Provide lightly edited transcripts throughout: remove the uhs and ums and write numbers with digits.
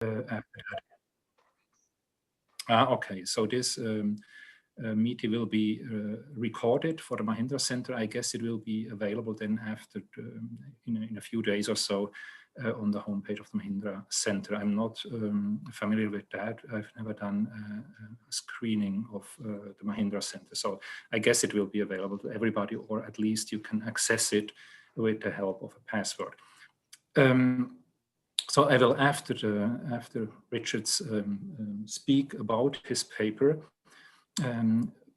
after that. Okay, so this meeting will be recorded for the Mahindra Center. I guess it will be available then after in a few days or so on the homepage of the Mahindra Center. I'm not familiar with that. I've never done a screening of the Mahindra Center. So I guess it will be available to everybody, or at least you can access it with the help of a password. So I will, after Richard's speak about his paper,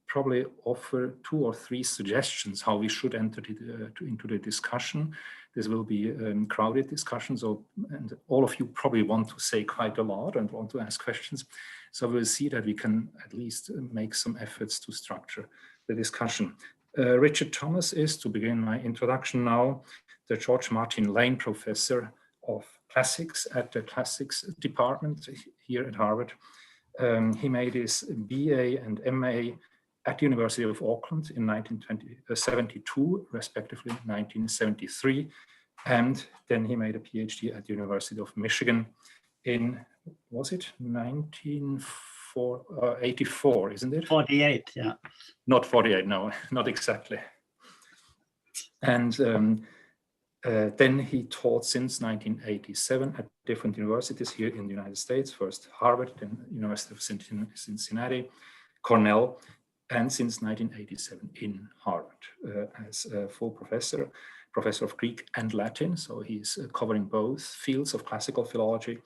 probably offer 2 or 3 suggestions how we should enter into the discussion. This will be a crowded discussion, so, and all of you probably want to say quite a lot and want to ask questions. So we'll see that we can at least make some efforts to structure the discussion. Richard Thomas is, to begin my introduction now, the George Martin Lane Professor of Classics at the Classics Department here at Harvard. He made his BA and MA at the University of Auckland in 1972, respectively 1973. And then he made a PhD at the University of Michigan in, was it 1984, isn't it? 48, yeah. Not 48, no, not exactly. And then he taught since 1987 at different universities here in the United States, first Harvard, then University of Cincinnati, Cornell, and since 1987 in Harvard as a full professor of Greek and Latin. So he's covering both fields of classical philology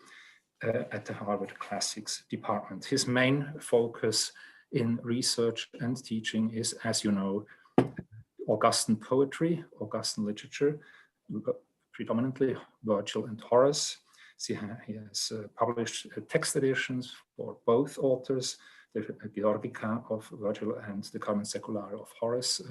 at the Harvard Classics Department. His main focus in research and teaching is, as you know, Augustan poetry, Augustan literature, predominantly Virgil and Horace. He has published text editions for both authors, the Georgica of Virgil and the Carmen Seculare of Horace.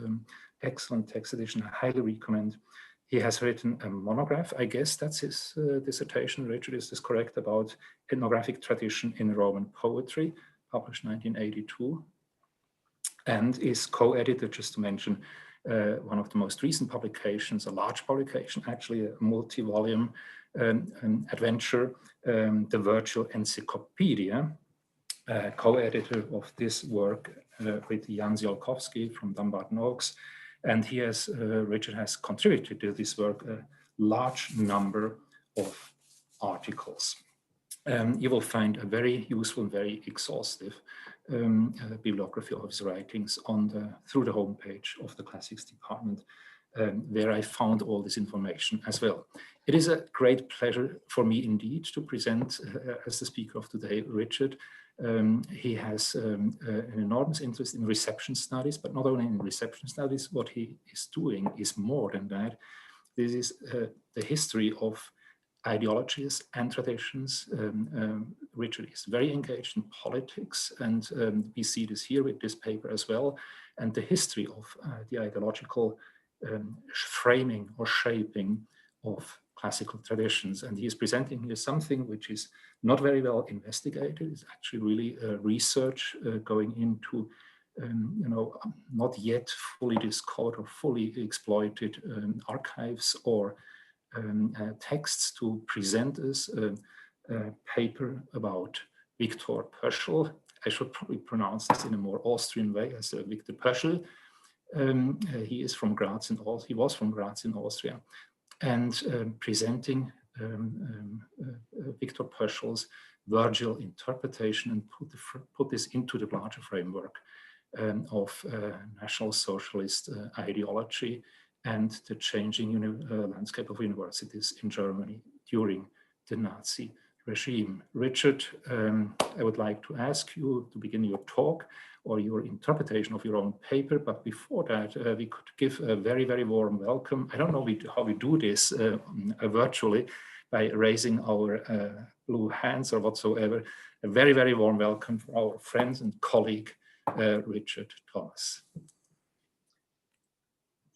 Excellent text edition, I highly recommend. He has written a monograph, I guess that's his dissertation, Richard, is this correct, about ethnographic tradition in Roman poetry, published 1982, and is co-editor, just to mention, one of the most recent publications, a large publication, actually a multi-volume adventure, the Virgil Encyclopedia, co-editor of this work with Jan Ziolkowski from Dumbarton Oaks. And he has, Richard has contributed to this work a large number of articles. You will find a very useful and very exhaustive bibliography of his writings on through the homepage of the Classics Department, where I found all this information as well. It is a great pleasure for me indeed to present as the speaker of today, Richard. He has an enormous interest in reception studies, but not only in reception studies, what he is doing is more than that. This is the history of ideologies and traditions. Richard is very engaged in politics, and we see this here with this paper as well, and the history of the ideological framing or shaping of classical traditions. And he is presenting here something which is not very well investigated. It's actually really research going into not yet fully discovered or fully exploited archives or texts to present us a paper about Viktor Pöschl. I should probably pronounce this in a more Austrian way as Viktor Pöschl. He is from Graz in Austria. He was from Graz in Austria, and presenting Viktor Pöschl's Virgil interpretation and put this into the larger framework of National Socialist ideology and the changing landscape of universities in Germany during the Nazi regime. Richard, I would like to ask you to begin your talk or your interpretation of your own paper, but before that, we could give a very, very warm welcome. I don't know how we do this virtually, by raising our blue hands or whatsoever. A very, very warm welcome for our friends and colleague, Richard Thomas.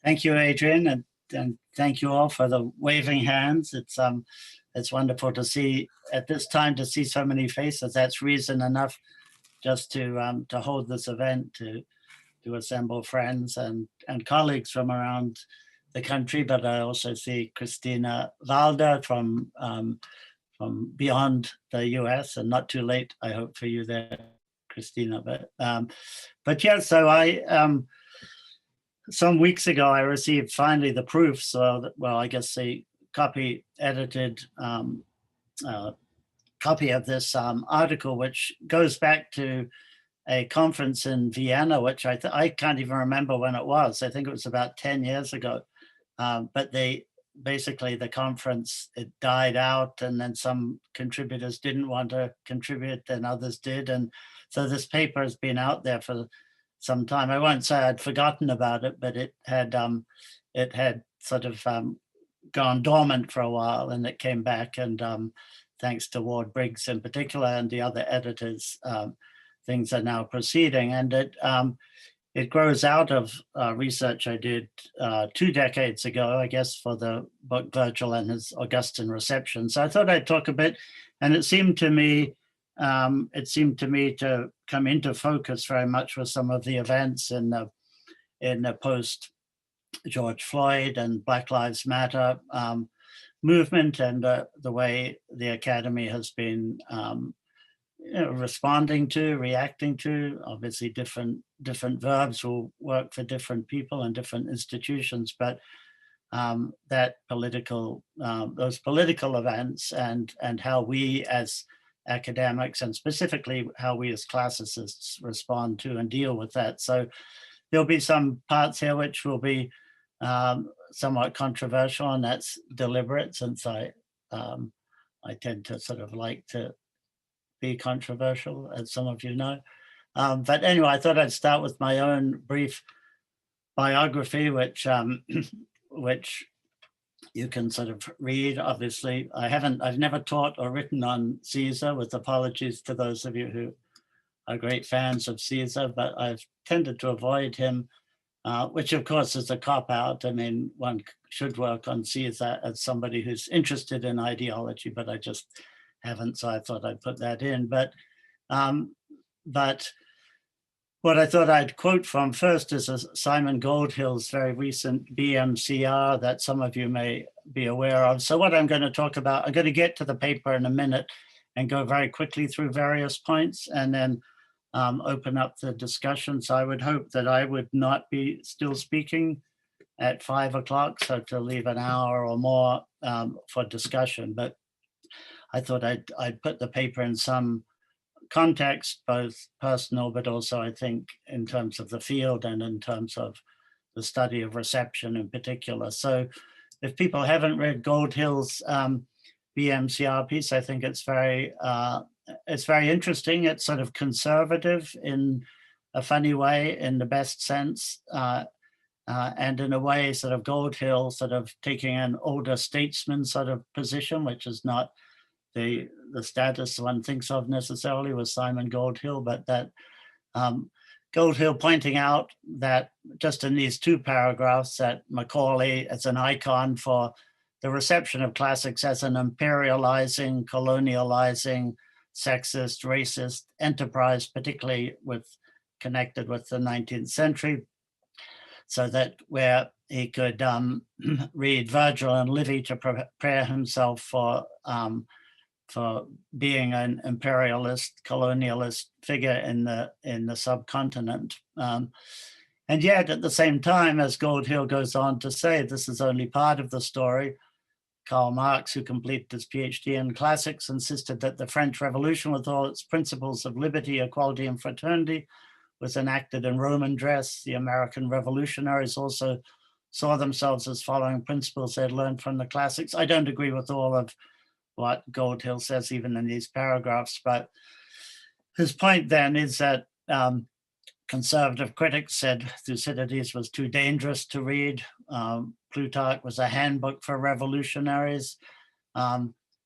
Thank you, Adrian, and thank you all for the waving hands. It's wonderful to see at this time, to see so many faces. That's reason enough just to hold this event, to assemble friends and colleagues from around the country. But I also see Christina Walder from from beyond the US, and not too late, I hope, for you there, Christina. But yeah, so some weeks ago, I received finally the proofs. Well, I guess the copy edited copy of this article, which goes back to a conference in Vienna, which I can't even remember when it was. I think it was about 10 years ago. But basically the conference, it died out, and then some contributors didn't want to contribute, and others did. And so this paper has been out there for some time. I won't say I'd forgotten about it, but it had sort of gone dormant for a while, and it came back, and thanks to Ward Briggs in particular and the other editors, things are now proceeding. And it grows out of research I did 2 decades ago, I guess, for the book Virgil and His Augustan Reception. So I thought I'd talk a bit, and it seemed to me to come into focus very much with some of the events in the post George Floyd and Black Lives Matter movement, and the way the Academy has been responding to, reacting to. Obviously, different verbs will work for different people and different institutions, but those political events and how we as academics, and specifically how we as classicists, respond to and deal with that. So there'll be some parts here which will be somewhat controversial, and that's deliberate, since I tend to sort of like to be controversial, as some of you know. But anyway, I thought I'd start with my own brief biography, which you can sort of read. Obviously, I've never taught or written on Caesar, with apologies to those of you who are great fans of Caesar, but I've tended to avoid him, which of course is a cop-out. I mean, one should work on Caesar as somebody who's interested in ideology, but I just haven't, so I thought I'd put that in. But what I thought I'd quote from first is Simon Goldhill's very recent BMCR that some of you may be aware of. So what I'm going to talk about, I'm going to get to the paper in a minute and go very quickly through various points, and then open up the discussion. So I would hope that I would not be still speaking at 5 o'clock, so to leave an hour or more for discussion. But I thought I'd put the paper in some context, both personal, but also I think in terms of the field and in terms of the study of reception in particular. So if people haven't read Goldhill's BMCR piece, I think it's very interesting. It's sort of conservative in a funny way, in the best sense, and in a way sort of Goldhill sort of taking an older statesman sort of position, which is not the status one thinks of necessarily with Simon Goldhill, but that Goldhill pointing out that just in these 2 paragraphs that Macaulay is an icon for the reception of classics as an imperializing, colonializing, sexist, racist enterprise, particularly connected with the 19th century, so that where he could read Virgil and Livy to prepare himself for being an imperialist, colonialist figure in the subcontinent. And yet, at the same time, as Goldhill goes on to say, this is only part of the story. Karl Marx, who completed his PhD in classics, insisted that the French Revolution, with all its principles of liberty, equality, and fraternity, was enacted in Roman dress. The American revolutionaries also saw themselves as following principles they had learned from the classics. I don't agree with all of what Goldhill says, even in these paragraphs, but his point then is that conservative critics said Thucydides was too dangerous to read. Plutarch was a handbook for revolutionaries.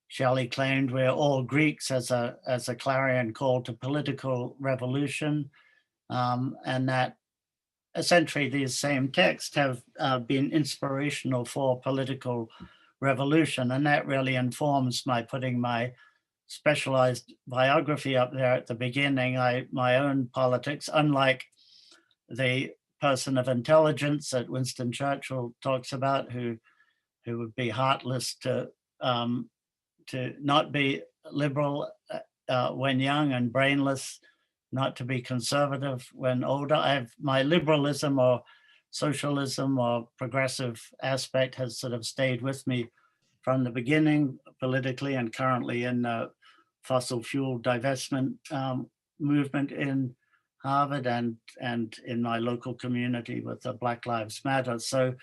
Shelley claimed we're all Greeks as a clarion call to political revolution, and that essentially these same texts have been inspirational for political revolution, and that really informs my putting my specialized biography up there at the beginning. My own politics, unlike the person of intelligence that Winston Churchill talks about, who would be heartless to to not be liberal when young and brainless, not to be conservative when older. My liberalism or socialism or progressive aspect has sort of stayed with me from the beginning, politically, and currently in the fossil fuel divestment movement in Harvard and in my local community with the Black Lives Matter. So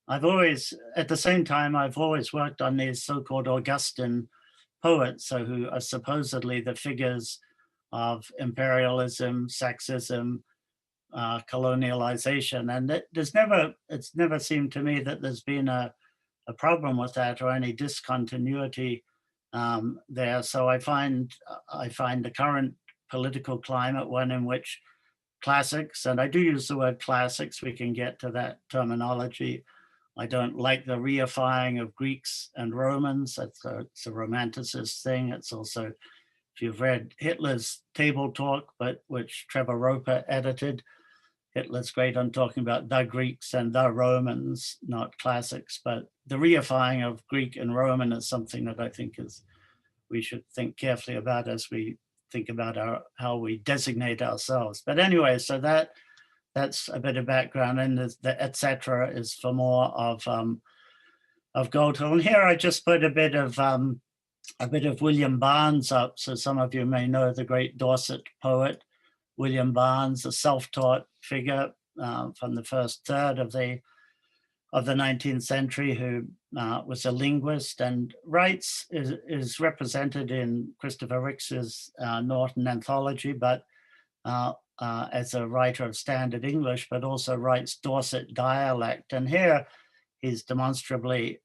I've always, at the same time, I've always worked on these so-called Augustan poets, so who are supposedly the figures of imperialism, sexism, colonialization. And it's never seemed to me that there's been a problem with that or any discontinuity there. So I find the current political climate one in which classics, and I do use the word classics, we can get to that terminology. I don't like the reifying of Greeks and Romans. It's a romanticist thing. It's also, if you've read Hitler's Table Talk, but which Trevor Roper edited, Hitler's great on talking about the Greeks and the Romans, not classics. But the reifying of Greek and Roman is something that I think we should think carefully about as we think about how we designate ourselves. But anyway, so that's a bit of background, and the etc. is for more of Goldhill. And here I just put a bit of William Barnes up, so some of you may know the great Dorset poet William Barnes, a self-taught figure from the first third of the 19th century, who was a linguist and writes, is represented in Christopher Ricks's Norton Anthology, but as a writer of standard English, but also writes Dorset dialect. And here he's demonstrably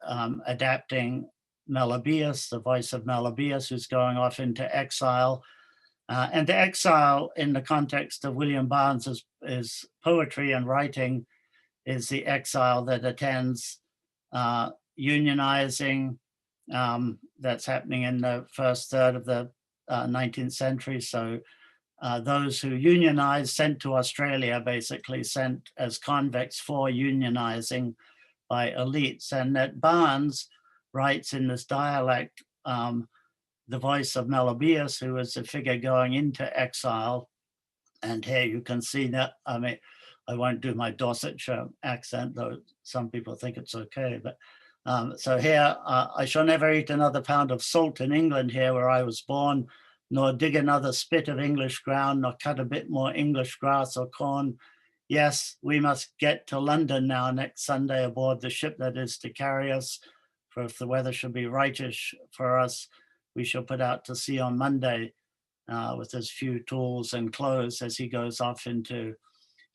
adapting Melibæus, the voice of Melibæus, who's going off into exile. And the exile in the context of William Barnes is poetry and writing is the exile that attends unionizing that's happening in the first third of the 19th century. So those who unionized, sent to Australia, basically sent as convicts for unionizing by elites. And that Barnes writes in this dialect the voice of Melibæus, who is a figure going into exile. And here you can see that, I mean, I won't do my Dorsetshire accent, though some people think it's okay. But so here, I shall never eat another pound of salt in England here where I was born, nor dig another spit of English ground, nor cut a bit more English grass or corn. Yes, we must get to London now next Sunday aboard the ship that is to carry us. For if the weather should be rightish for us, we shall put out to sea on Monday with as few tools and clothes as he goes off into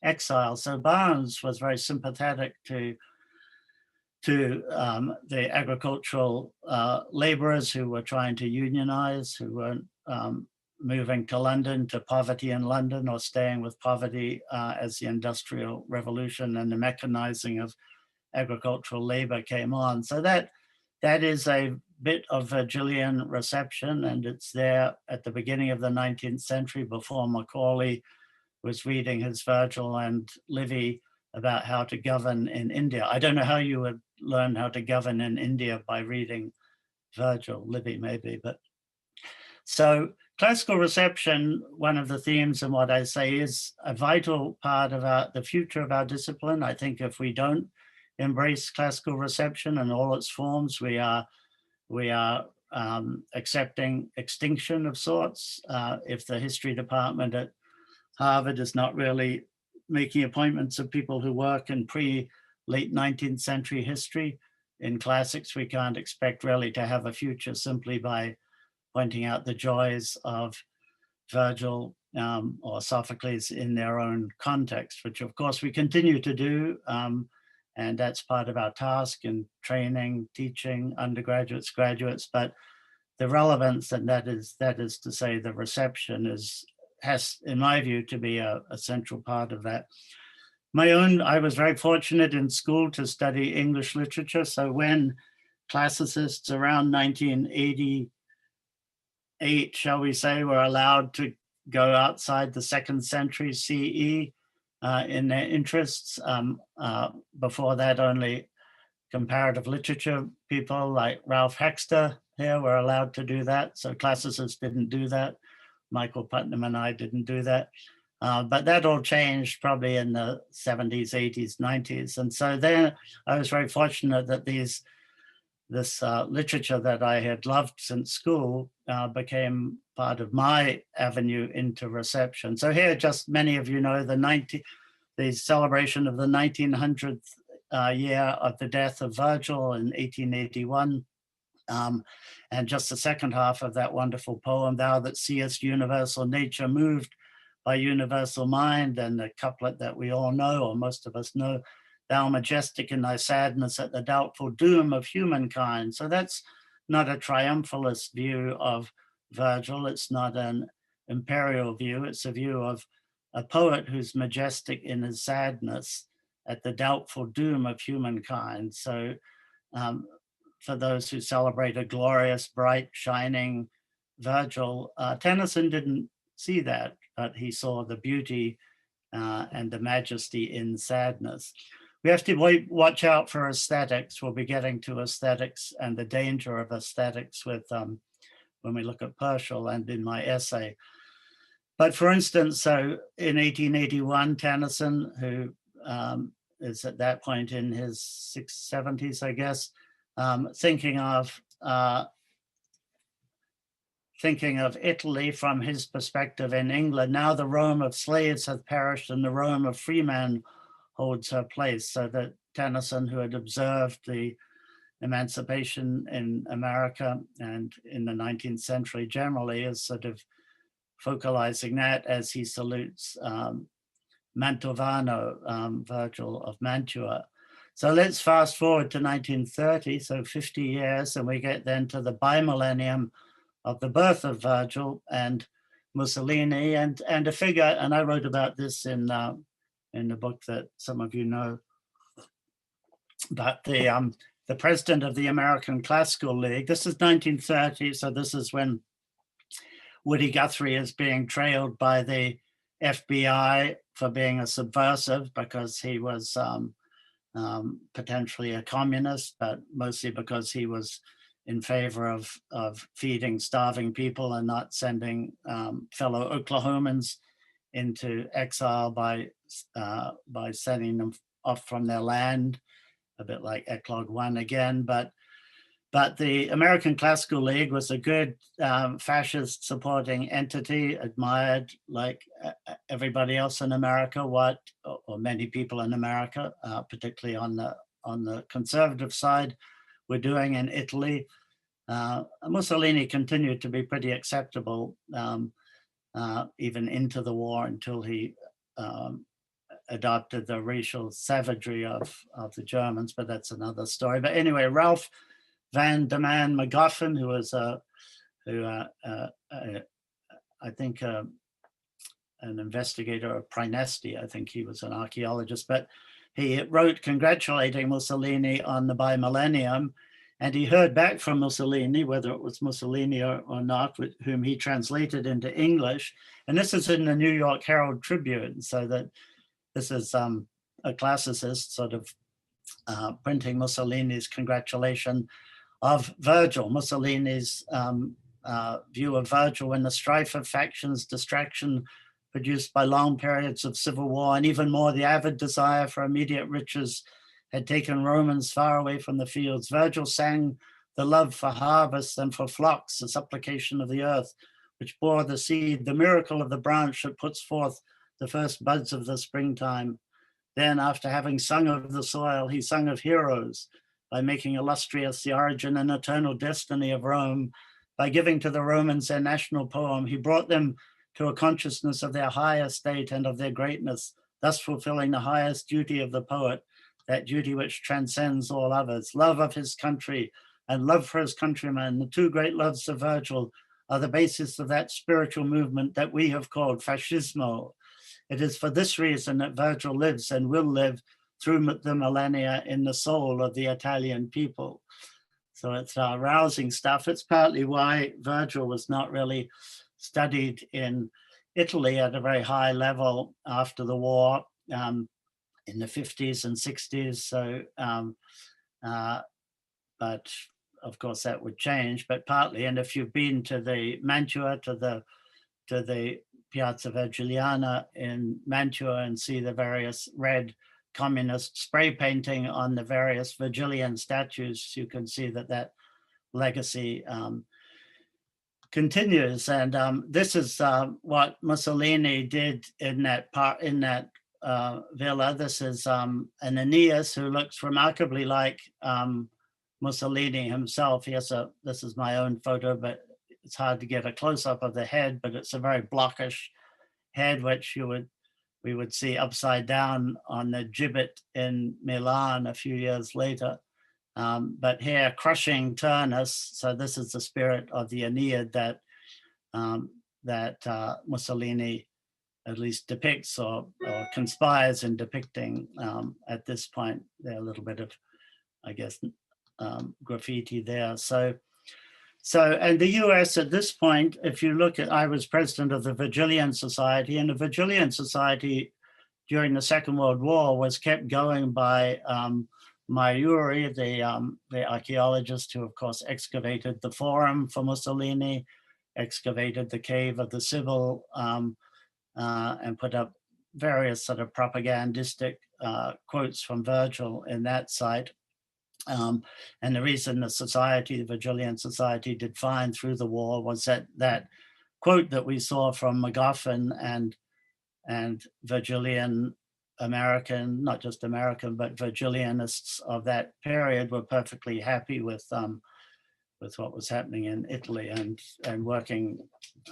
exile. So Barnes was very sympathetic to the agricultural laborers who were trying to unionize, who weren't moving to London, to poverty in London, or staying with poverty as the Industrial Revolution and the mechanizing of agricultural labor came on. So that is a bit of Virgilian reception, and it's there at the beginning of the 19th century before Macaulay was reading his Virgil and Livy about how to govern in India. I don't know how you would learn how to govern in India by reading Virgil, Livy maybe, but so classical reception, one of the themes in what I say is a vital part of the future of our discipline. I think if we don't embrace classical reception in all its forms, we are accepting extinction of sorts. If the history department at Harvard is not really making appointments of people who work in late 19th century history, in classics, we can't expect really to have a future simply by pointing out the joys of Virgil or Sophocles in their own context, which of course we continue to do. And that's part of our task in training, teaching undergraduates, graduates, but the relevance, and that is to say the reception has, in my view, to be a central part of that. I was very fortunate in school to study English literature. So when classicists around 1988, shall we say, were allowed to go outside the 2nd century CE in their interests, before that only comparative literature people like Ralph Hexter here were allowed to do that. So classicists didn't do that. Michael Putnam and I didn't do that. But that all changed probably in the 70s, 80s, 90s. And so then I was very fortunate that this literature that I had loved since school became part of my avenue into reception. So here, just many of you know, the celebration of the 1900th year of the death of Virgil in 1881. And just the second half of that wonderful poem, "Thou that seest universal nature moved by universal mind," and the couplet that we all know, or most of us know, "Thou majestic in thy sadness at the doubtful doom of humankind." So that's not a triumphalist view of Virgil. It's not an imperial view. It's a view of a poet who's majestic in his sadness at the doubtful doom of humankind. So for those who celebrate a glorious, bright, shining Virgil, Tennyson didn't see that, but he saw the beauty and the majesty in sadness. We have to watch out for aesthetics. We'll be getting to aesthetics and the danger of aesthetics with when we look at Purcell and in my essay. But for instance, so in 1881, Tennyson, who is at that point in his 70s, I guess, thinking of Italy from his perspective in England. Now the Rome of slaves hath perished and the Rome of free men holds her place. So that Tennyson, who had observed the emancipation in America and in the 19th century generally, is sort of focalizing that as he salutes Mantovano, Virgil of Mantua. So let's fast forward to 1930, so 50 years, and we get then to the bimillennium of the birth of Virgil and Mussolini, and a figure, and I wrote about this in the book that some of you know, but the president of the American Classical League. This is 1930, so this is when Woody Guthrie is being trailed by the FBI for being a subversive because he was potentially a communist, but mostly because he was in favor of feeding starving people and not sending fellow Oklahomans into exile by sending them off from their land, a bit like Eclogue 1 again. But the American Classical League was a good fascist supporting entity, admired like everybody else in America, or many people in America, particularly on the conservative side, were doing in Italy. Mussolini continued to be pretty acceptable even into the war until he adopted the racial savagery of the Germans, but that's another story. But anyway, Ralph Van der Man McGuffin, who was I think an investigator of Praenesti. I think he was an archaeologist, but he wrote congratulating Mussolini on the bimillennium, and he heard back from Mussolini, whether it was Mussolini or not, whom he translated into English. And this is in the New York Herald Tribune, so that this is a classicist sort of printing Mussolini's congratulation of Virgil. Mussolini's view of Virgil when the strife of factions, distraction produced by long periods of civil war, and even more the avid desire for immediate riches had taken Romans far away from the fields. Virgil sang the love for harvest and for flocks, the supplication of the earth, which bore the seed, the miracle of the branch that puts forth the first buds of the springtime. Then, after having sung of the soil, he sung of heroes, by making illustrious the origin and eternal destiny of Rome. By giving to the Romans their national poem, he brought them to a consciousness of their high estate and of their greatness, thus fulfilling the highest duty of the poet, that duty which transcends all others, love of his country and love for his countrymen. The two great loves of Virgil are the basis of that spiritual movement that we have called fascismo. It is for this reason that Virgil lives and will live through the millennia in the soul of the Italian people. So it's rousing stuff. It's partly why Virgil was not really studied in Italy at a very high level after the war in the 50s and 60s. So, but of course, that would change, but partly. And if you've been to the Mantua, to the Piazza Vergiliana in Mantua and see the various red communist spray painting on the various Virgilian statues, you can see that that legacy continues. And this is what Mussolini did in that villa. This is an Aeneas who looks remarkably like Mussolini himself. This is my own photo, but it's hard to get a close-up of the head, but it's a very blockish head, which we would see upside down on the gibbet in Milan a few years later. But here, crushing Turnus. So this is the spirit of the Aeneid that Mussolini at least depicts or conspires in depicting at this point. There are a little bit of, I guess, graffiti there. So, and the US at this point, if you look at, I was president of the Virgilian Society, and the Virgilian Society during the Second World War was kept going by Maiuri, the archaeologist who, of course, excavated the Forum for Mussolini, excavated the Cave of the Sibyl, and put up various sort of propagandistic quotes from Virgil in that site. And the reason the Virgilian Society did fine through the war was that quote that we saw from MacGuffin and Virgilian American, not just American, but Virgilianists of that period were perfectly happy with what was happening in Italy and working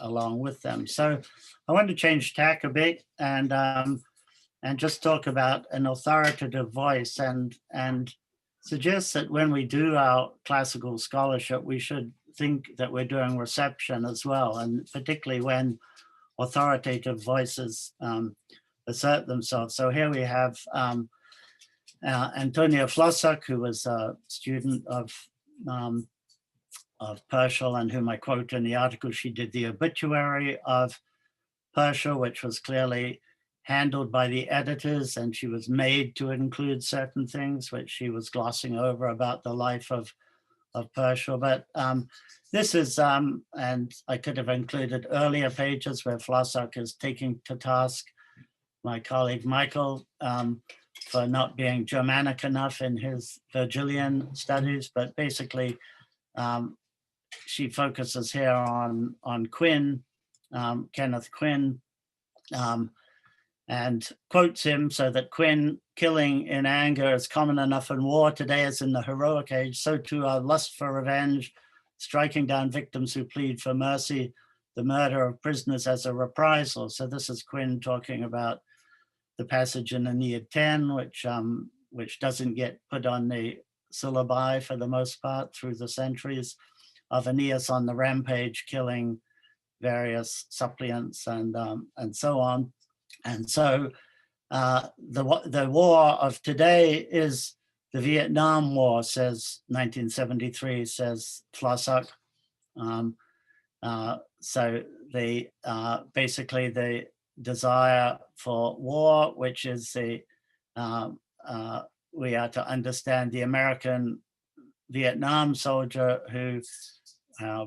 along with them. So I want to change tack a bit and just talk about an authoritative voice and suggest that when we do our classical scholarship, we should think that we're doing reception as well, and particularly when authoritative voices assert themselves. So here we have Antonia Flossak, who was a student of Purcell and whom I quote in the article. She did the obituary of Purcell, which was clearly handled by the editors, and she was made to include certain things which she was glossing over about the life of Purcell. But this is, and I could have included earlier pages where Flossak is taking to task my colleague Michael for not being Germanic enough in his Virgilian studies, but basically she focuses here on Quinn, Kenneth Quinn, and quotes him so that Quinn, killing in anger is common enough in war today as in the heroic age, so too our lust for revenge, striking down victims who plead for mercy, the murder of prisoners as a reprisal. So this is Quinn talking about the passage in Aeneid 10, which doesn't get put on the syllabi for the most part through the centuries, of Aeneas on the rampage, killing various suppliants and so on. And so the war of today is the Vietnam War, says 1973, says Flossak. So basically the desire for war, which is we are to understand the American Vietnam soldier who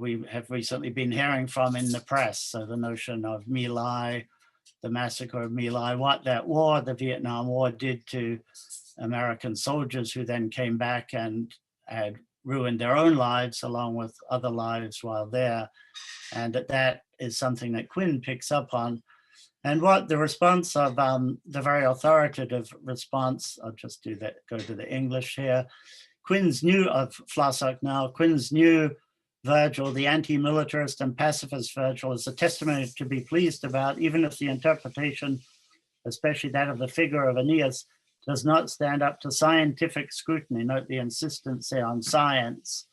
we have recently been hearing from in the press. So the notion of My Lai, the massacre of My Lai, what that war, the Vietnam War, did to American soldiers who then came back and had ruined their own lives along with other lives while there. And that is something that Quinn picks up on. And what the response of the very authoritative response, I'll just do that, go to the English here. Quinn's new, of Flossak now, Quinn's new Virgil, the anti-militarist and pacifist Virgil, is a testimony to be pleased about, even if the interpretation, especially that of the figure of Aeneas, does not stand up to scientific scrutiny. Note the insistence there on science,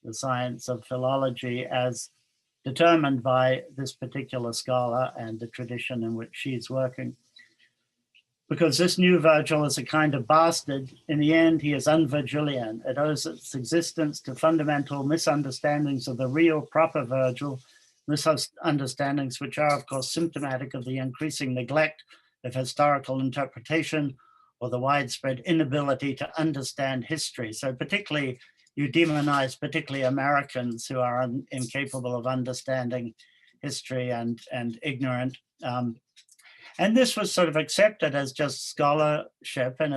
the science of philology as determined by this particular scholar and the tradition in which she's working. Because this new Virgil is a kind of bastard, in the end he is un-Virgilian. It owes its existence to fundamental misunderstandings of the real proper Virgil, misunderstandings which are of course symptomatic of the increasing neglect of historical interpretation or the widespread inability to understand history. So particularly you demonize particularly Americans who are incapable of understanding history and ignorant. And this was sort of accepted as just scholarship, and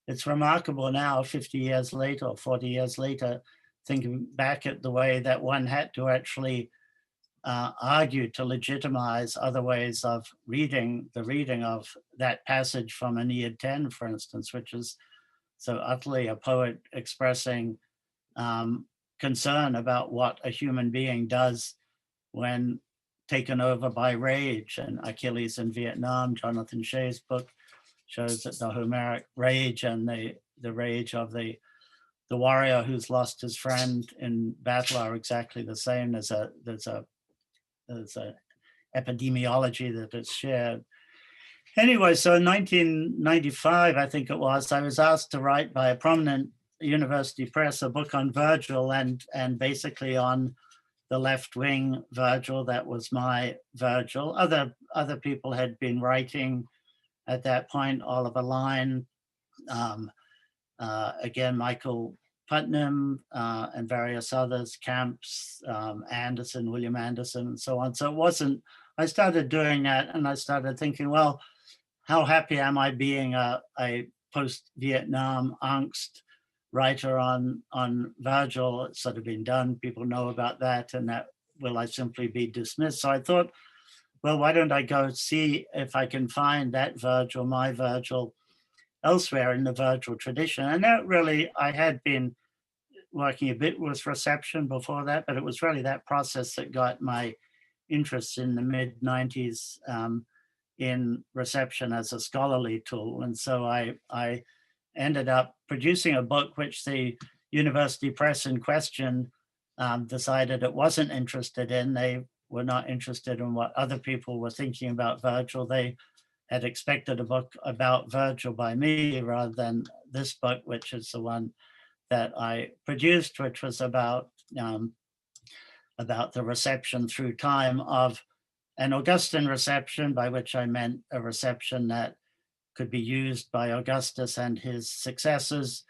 it's remarkable now, 50 years later or 40 years later, thinking back at the way that one had to actually argue to legitimize other ways of reading of that passage from Aeneid 10, for instance, which is so utterly a poet expressing concern about what a human being does when taken over by rage. And Achilles in Vietnam, Jonathan Shea's book shows that the Homeric rage and the rage of the warrior who's lost his friend in battle are exactly the same. There's a epidemiology that is shared. Anyway, so in 1995, I think it was, I was asked to write by a prominent university press a book on Virgil and basically on the left-wing Virgil. That was my Virgil. Other people had been writing at that point, Oliver Lyne, again, Michael Putnam, and various others, Camps, Anderson, William Anderson, and so on. So it wasn't, I started doing that and I started thinking, well, how happy am I being a post-Vietnam angst writer on Virgil? It's sort of been done, people know about that, and that will I simply be dismissed? So I thought, well, why don't I go see if I can find that Virgil, my Virgil, elsewhere in the Virgil tradition. And that really, I had been working a bit with reception before that, but it was really that process that got my interest in the mid-90s in reception as a scholarly tool. And so I ended up producing a book which the university press in question decided it wasn't interested in. They were not interested in what other people were thinking about Virgil. They had expected a book about Virgil by me rather than this book, which is the one that I produced, which was about the reception through time of an Augustan reception, by which I meant a reception that could be used by Augustus and his successors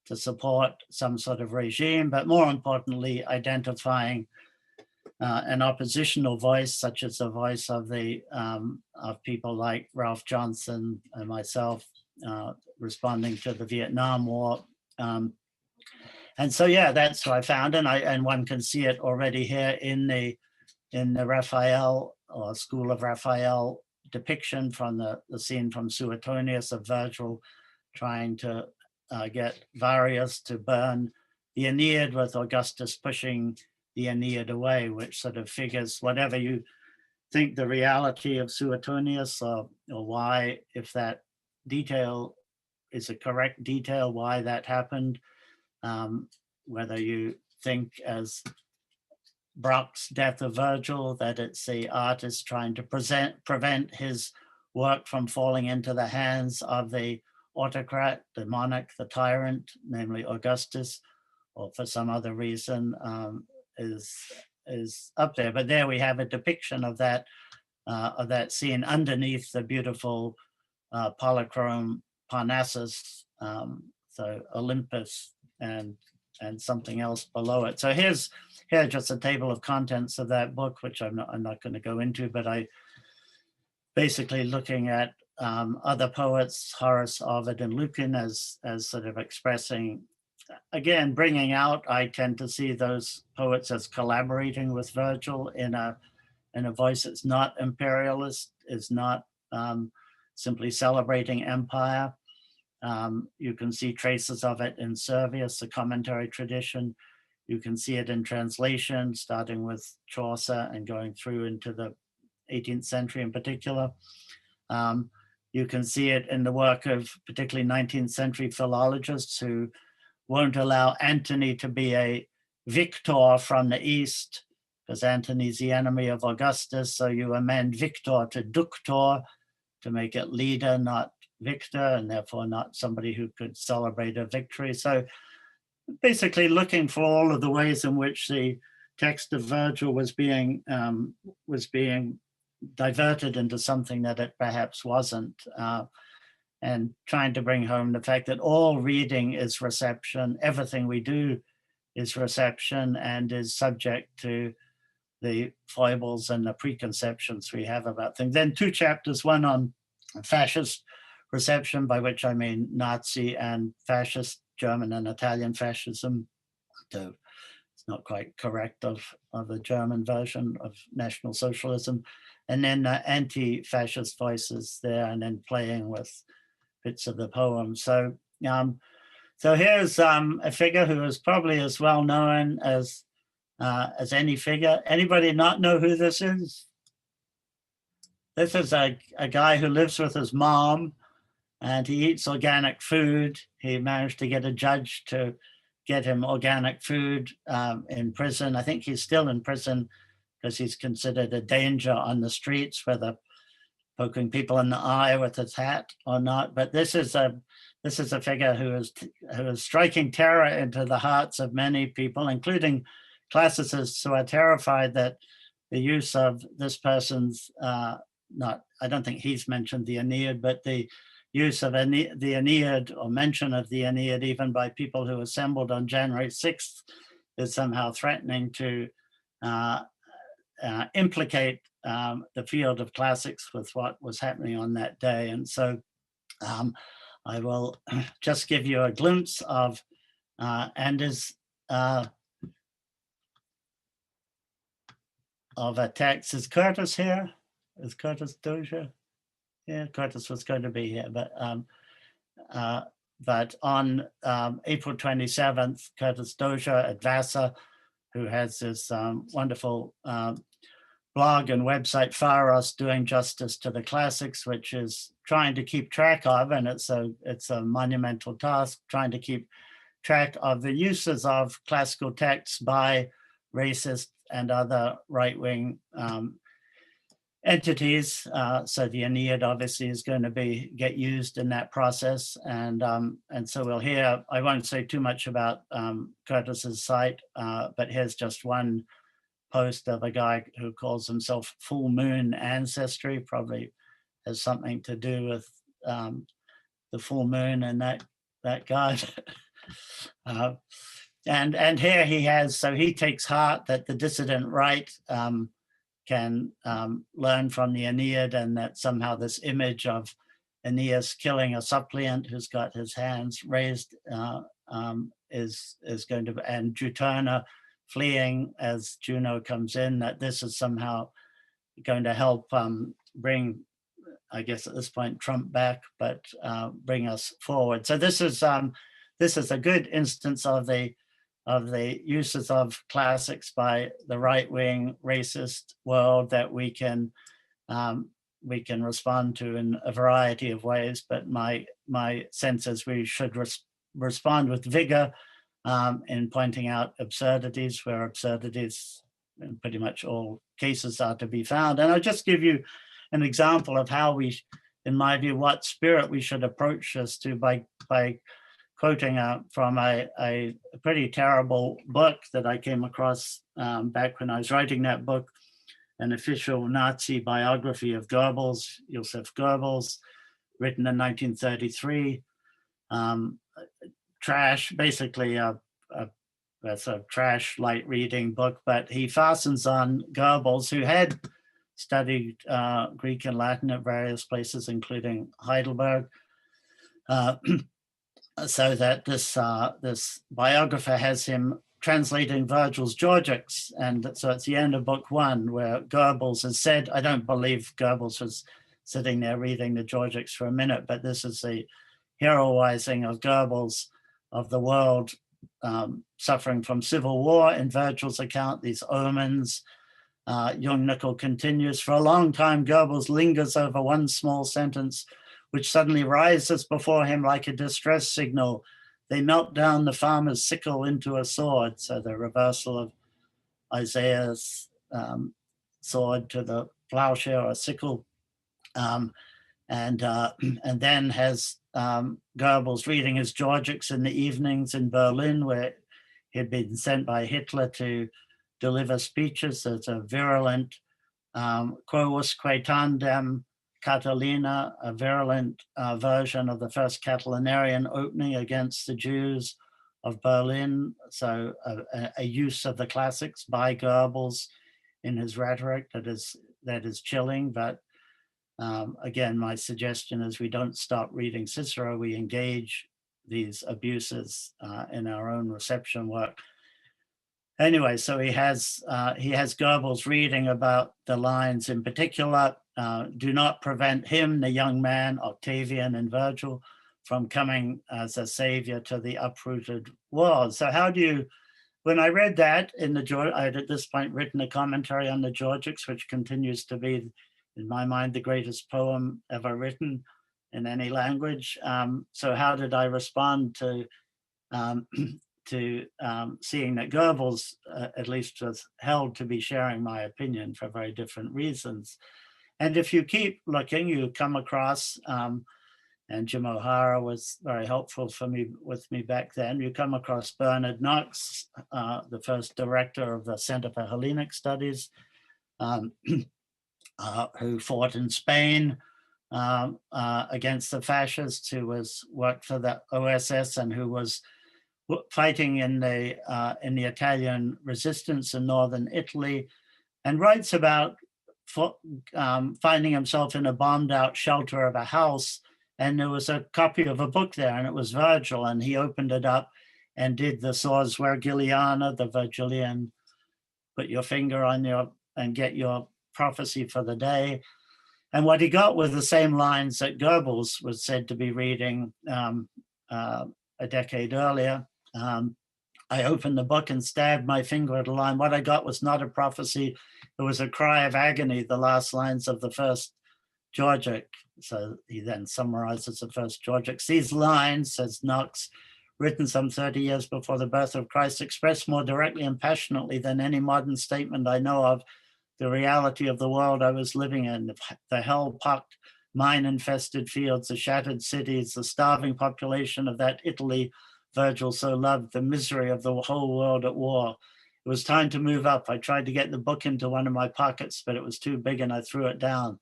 to support some sort of regime, but more importantly, identifying an oppositional voice, such as the voice of of people like Ralph Johnson and myself, responding to the Vietnam War. And so, yeah, that's what I found, and one can see it already here in the Raphael or School of Raphael depiction from the scene from Suetonius of Virgil trying to get Varius to burn the Aeneid, with Augustus pushing the Aeneid away, which sort of figures whatever you think the reality of Suetonius or why, if that detail is a correct detail, why that happened, whether you think as Brock's Death of Virgil, that it's the artist trying to prevent his work from falling into the hands of the autocrat, the monarch, the tyrant, namely Augustus, or for some other reason is up there. But there we have a depiction of that scene underneath the beautiful polychrome Parnassus, so Olympus and something else below it. So here just a table of contents of that book, which I'm not going to go into, but I basically looking at other poets, Horace, Ovid, and Lucan as sort of expressing, again, bringing out, I tend to see those poets as collaborating with Virgil in a voice that's not imperialist, is not simply celebrating empire. You can see traces of it in Servius, the commentary tradition. You can see it in translation, starting with Chaucer and going through into the 18th century in particular. You can see it in the work of particularly 19th century philologists who won't allow Antony to be a victor from the East, because Antony's the enemy of Augustus. So you amend victor to ductor to make it leader, not victor, and therefore not somebody who could celebrate a victory. So basically looking for all of the ways in which the text of Virgil was being diverted into something that it perhaps wasn't. and trying to bring home the fact that all reading is reception, everything we do is reception and is subject to the foibles and the preconceptions we have about things. Then 2 chapters, one on fascist reception, by which I mean Nazi and fascist, German and Italian fascism. Though it's not quite correct of a German version of National Socialism. And then anti-fascist voices there, and then playing with bits of the poem. So here's a figure who is probably as well known as any figure. Anybody not know who this is? This is a guy who lives with his mom, and he eats organic food. He managed to get a judge to get him organic food in prison. I think he's still in prison because he's considered a danger on the streets, whether poking people in the eye with his hat or not. But this is a figure who is striking terror into the hearts of many people, including classicists who are terrified that the use of this person's I don't think he's mentioned the Aeneid, but the use of the Aeneid or mention of the Aeneid even by people who assembled on January 6th is somehow threatening to implicate the field of classics with what was happening on that day. And so I will just give you a glimpse of Anders' of a text. Is Curtis here? Is Curtis Dozier? Yeah, Curtis was going to be here, but on April 27th, Curtis Dozier at Vassar, who has this wonderful blog and website, Pharos, Doing Justice to the Classics, which is trying to keep track of, and it's a monumental task, trying to keep track of the uses of classical texts by racist and other right-wing entities. So the Aeneid obviously is going to get used in that process. And so we'll hear, I won't say too much about Curtis's site, but here's just one post of a guy who calls himself Full Moon Ancestry, probably has something to do with the full moon and that god. And here he has, so he takes heart that the dissident right can learn from the Aeneid, and that somehow this image of Aeneas killing a suppliant who's got his hands raised is going to, and Juturna fleeing as Juno comes in, that this is somehow going to help bring, I guess at this point, Trump back, but bring us forward. So this is a good instance of the uses of classics by the right-wing racist world that we can respond to in a variety of ways. But my sense is we should respond with vigor in pointing out absurdities where absurdities in pretty much all cases are to be found. And I'll just give you an example of how we, in my view, what spirit we should approach this to by quoting from a pretty terrible book that I came across back when I was writing that book, an official Nazi biography of Goebbels, Joseph Goebbels, written in 1933. Trash, basically that's a trash light reading book, but he fastens on Goebbels, who had studied Greek and Latin at various places, including Heidelberg. So that this biographer has him translating Virgil's Georgics. And so it's the end of book 1 where Goebbels has said, I don't believe Goebbels was sitting there reading the Georgics for a minute, but this is the heroizing of Goebbels of the world suffering from civil war in Virgil's account, these omens. Jung Nickel continues, for a long time Goebbels lingers over one small sentence which suddenly rises before him like a distress signal. They melt down the farmer's sickle into a sword. So the reversal of Isaiah's sword to the plowshare or sickle. And then has Goebbels reading his Georgics in the evenings in Berlin, where he had been sent by Hitler to deliver speeches. There's a virulent quo usque tandem Catalina, a virulent version of the first Catalanarian opening against the Jews of Berlin. So a use of the classics by Goebbels in his rhetoric that is chilling. But again, my suggestion is we don't stop reading Cicero, we engage these abuses in our own reception work. Anyway, so he has Goebbels reading about the lines in particular, do not prevent him, the young man, Octavian and Virgil, from coming as a savior to the uprooted world. So how do you, when I read that in the, I had at this point written a commentary on the Georgics, which continues to be, in my mind, the greatest poem ever written in any language. So how did I respond to seeing that Goebbels, at least, was held to be sharing my opinion for very different reasons? And if you keep looking, you come across, and Jim O'Hara was very helpful with me back then, you come across Bernard Knox, the first director of the Center for Hellenic Studies, who fought in Spain against the fascists, who worked for the OSS and who was fighting in the Italian resistance in northern Italy, and writes about finding himself in a bombed out shelter of a house, and there was a copy of a book there, and it was Virgil, and he opened it up and did the Sors Virgiliana, the Virgilian, put your finger on and get your prophecy for the day. And what he got were the same lines that Goebbels was said to be reading a decade earlier. I opened the book and stabbed my finger at a line. What I got was not a prophecy. It was a cry of agony, the last lines of the first Georgic. So he then summarizes the first Georgics. These lines, says Knox, written some 30 years before the birth of Christ, express more directly and passionately than any modern statement I know of the reality of the world I was living in, the hell-pocked, mine-infested fields, the shattered cities, the starving population of that Italy Virgil so loved, the misery of the whole world at war. It was time to move up. I tried to get the book into one of my pockets, but it was too big and I threw it down.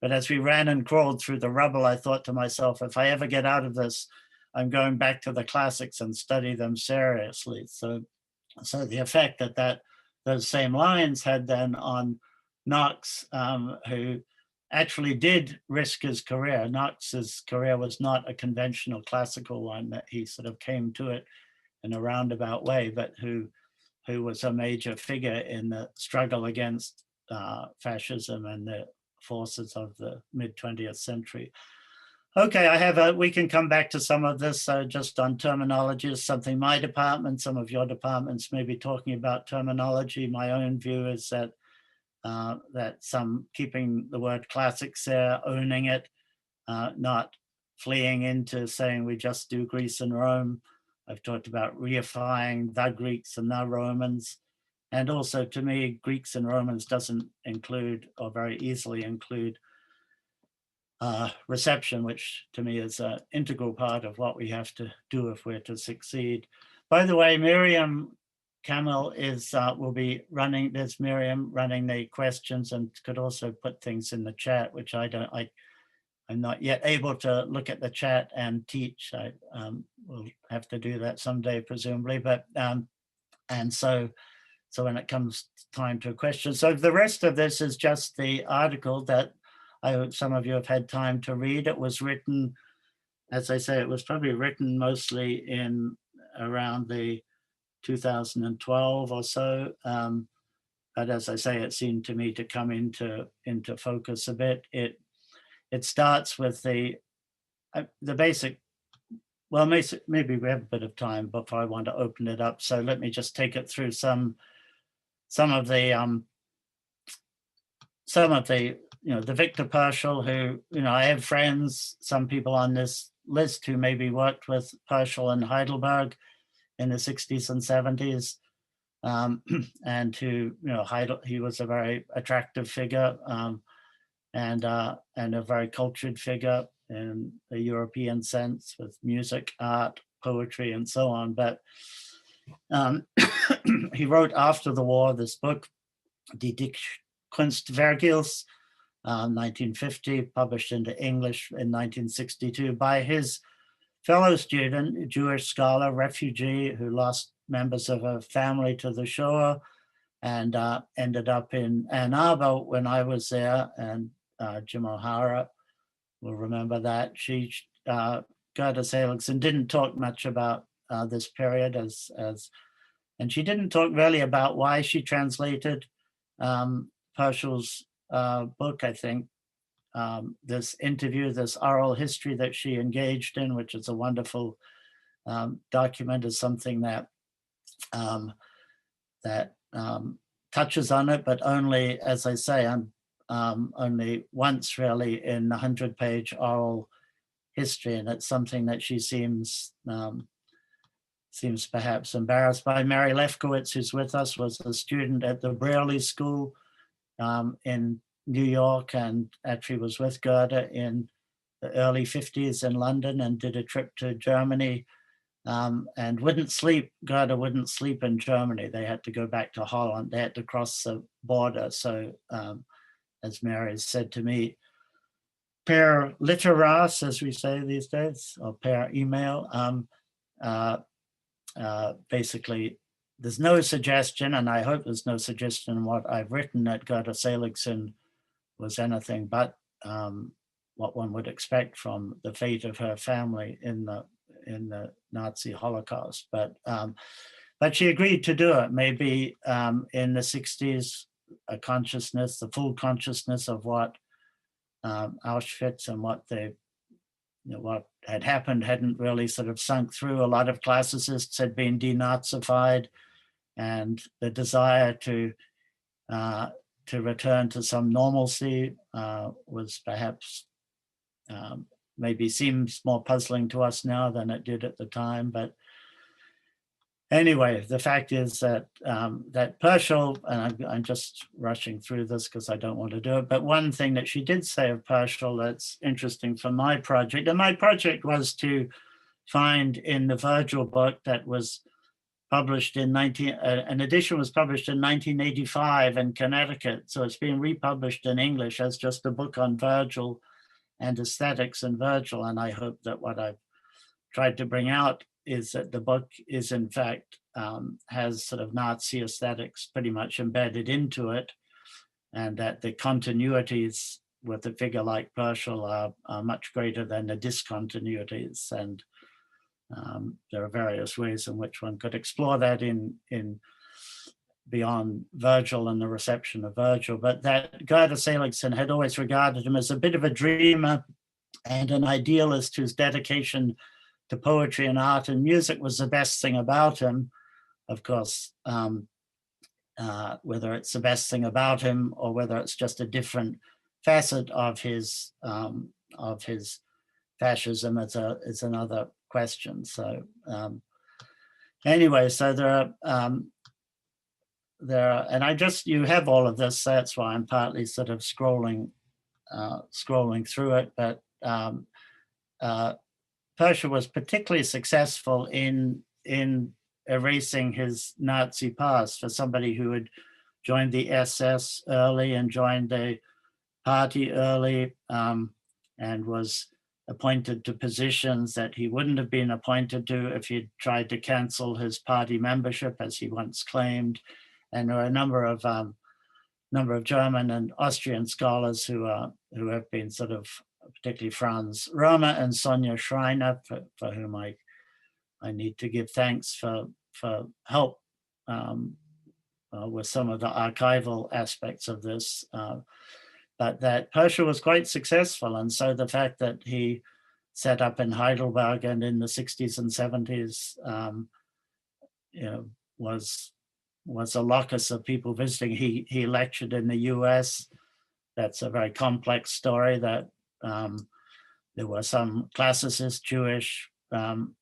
But as we ran and crawled through the rubble, I thought to myself, if I ever get out of this, I'm going back to the classics and study them seriously. So the effect that those same lines had then on Knox, who actually did risk his career. Knox's career was not a conventional classical one, that he sort of came to it in a roundabout way, but who was a major figure in the struggle against fascism and the forces of the mid-20th century. Okay, we can come back to some of this just on terminology. Is something my department, some of your departments may be talking about terminology. My own view is that some keeping the word classics there, owning it, not fleeing into saying we just do Greece and Rome. I've talked about reifying the Greeks and the Romans. And also, to me, Greeks and Romans doesn't include, or very easily include, reception, which to me is an integral part of what we have to do if we're to succeed. By the way, Miriam Kamel will be running, there's Miriam running the questions and could also put things in the chat, which I'm not yet able to look at the chat and teach. I will have to do that someday, presumably, but and so when it comes time to a question. So the rest of this is just the article that I hope some of you have had time to read. It was written, as I say, it was probably written mostly in around the 2012 or so. But as I say, it seemed to me to come into focus a bit. It starts with the basic, well, maybe we have a bit of time before I want to open it up. So let me just take it through some of the the Victor Purcell, who, I have friends, some people on this list who maybe worked with Purcell in Heidelberg in the 60s and 70s, and who, he was a very attractive figure and a very cultured figure in a European sense, with music, art, poetry, and so on. But he wrote after the war this book, Die Dichtkunst Vergils, 1950, published into English in 1962 by his fellow student, a Jewish scholar, refugee, who lost members of her family to the Shoah and ended up in Ann Arbor when I was there. And Jim O'Hara will remember that. Gerda Seligson didn't talk much about this period and she didn't talk really about why she translated Purcell's book, I think. This interview, this oral history that she engaged in, which is a wonderful document, is something that touches on it, but only, as I say, only once really in a 100-page oral history, and it's something that she seems perhaps embarrassed by. Mary Lefkowitz, who's with us, was a student at the Brearley School in New York, and actually was with Gerda in the early 50s in London and did a trip to Germany, and Gerda wouldn't sleep in Germany. They had to go back to Holland. They had to cross the border. So as Mary said to me, per litteras, as we say these days, or per email, basically, there's no suggestion, and I hope there's no suggestion in what I've written that Gerda Seligson was anything but what one would expect from the fate of her family in the Nazi Holocaust. But she agreed to do it. Maybe in the 60s, a consciousness, the full consciousness of what Auschwitz and what had happened hadn't really sort of sunk through. A lot of classicists had been denazified, and the desire to return to some normalcy was perhaps maybe seems more puzzling to us now than it did at the time. But anyway, the fact is that that Purcell, and I'm just rushing through this because I don't want to do it, but one thing that she did say of Purcell that's interesting for my project, and my project was to find in the Virgil book that was published in an edition was published in 1985 in Connecticut. So it's been republished in English as just a book on Virgil and aesthetics in Virgil. And I hope that what I've tried to bring out is that the book is in fact has sort of Nazi aesthetics pretty much embedded into it, and that the continuities with a figure like Purcell are much greater than the discontinuities. And there are various ways in which one could explore that in beyond Virgil and the reception of Virgil, but that Gerda Seligson had always regarded him as a bit of a dreamer and an idealist whose dedication to poetry and art and music was the best thing about him. Of course, whether it's the best thing about him or whether it's just a different facet of his fascism is another question. So anyway, so there are, and you have all of this. So that's why I'm partly sort of scrolling through it. But Purcell was particularly successful in erasing his Nazi past. For somebody who had joined the SS early and joined a party early and was appointed to positions that he wouldn't have been appointed to if he'd tried to cancel his party membership, as he once claimed. And there are a number of German and Austrian scholars who have been sort of, particularly Franz Römer and Sonja Schreiner, for whom I need to give thanks for help with some of the archival aspects of this. But that Purcell was quite successful. And so the fact that he set up in Heidelberg and in the 60s and 70s was a locus of people visiting. He lectured in the US. That's a very complex story, that there were some classicist Jewish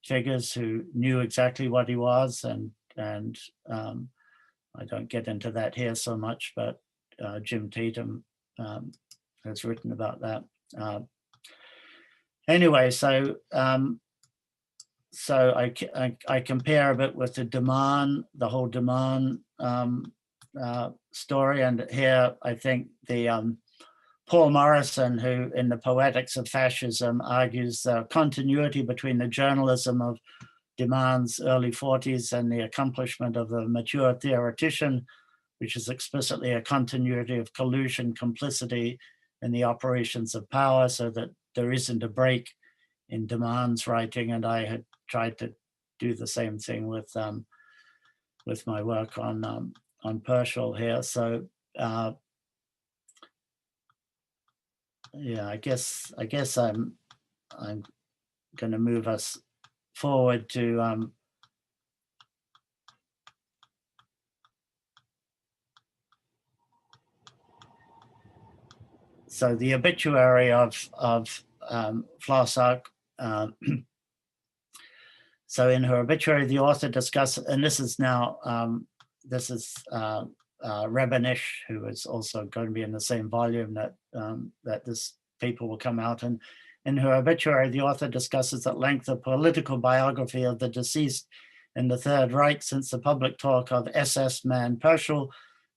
figures who knew exactly what he was. And I don't get into that here so much, but Jim Tatum has written about that. Anyway, so I compare a bit with the whole de Man story, and here I think the Paul Morrison, who in the Poetics of Fascism argues the continuity between the journalism of de Man's early 40s and the accomplishment of a mature theoretician, which is explicitly a continuity of collusion, complicity in the operations of power, so that there isn't a break in de Man's writing. And I had tried to do the same thing with my work on Pershall here. So yeah, I guess I'm going to move us forward to so the obituary of Flohsach. So in her obituary, the author discusses, and this is now Rebenish, who is also going to be in the same volume that this paper will come out. And in her obituary, the author discusses at length the political biography of the deceased in the Third Reich since the public talk of SS man Pershall,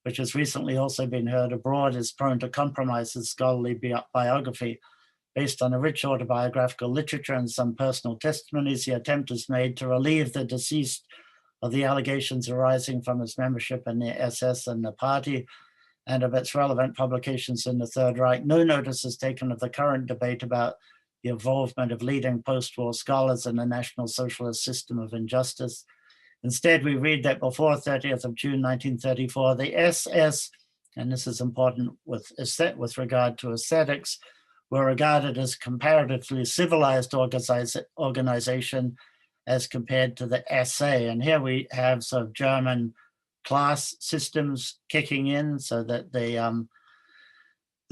which has recently also been heard abroad, is prone to compromise his scholarly biography. Based on a rich autobiographical literature and some personal testimonies, the attempt is made to relieve the deceased of the allegations arising from his membership in the SS and the party and of its relevant publications in the Third Reich. No notice is taken of the current debate about the involvement of leading post-war scholars in the National Socialist system of injustice. Instead, we read that before 30th of June 1934, the SS, and this is important with regard to aesthetics, were regarded as comparatively civilized organization as compared to the SA. And here we have sort of German class systems kicking in, so that the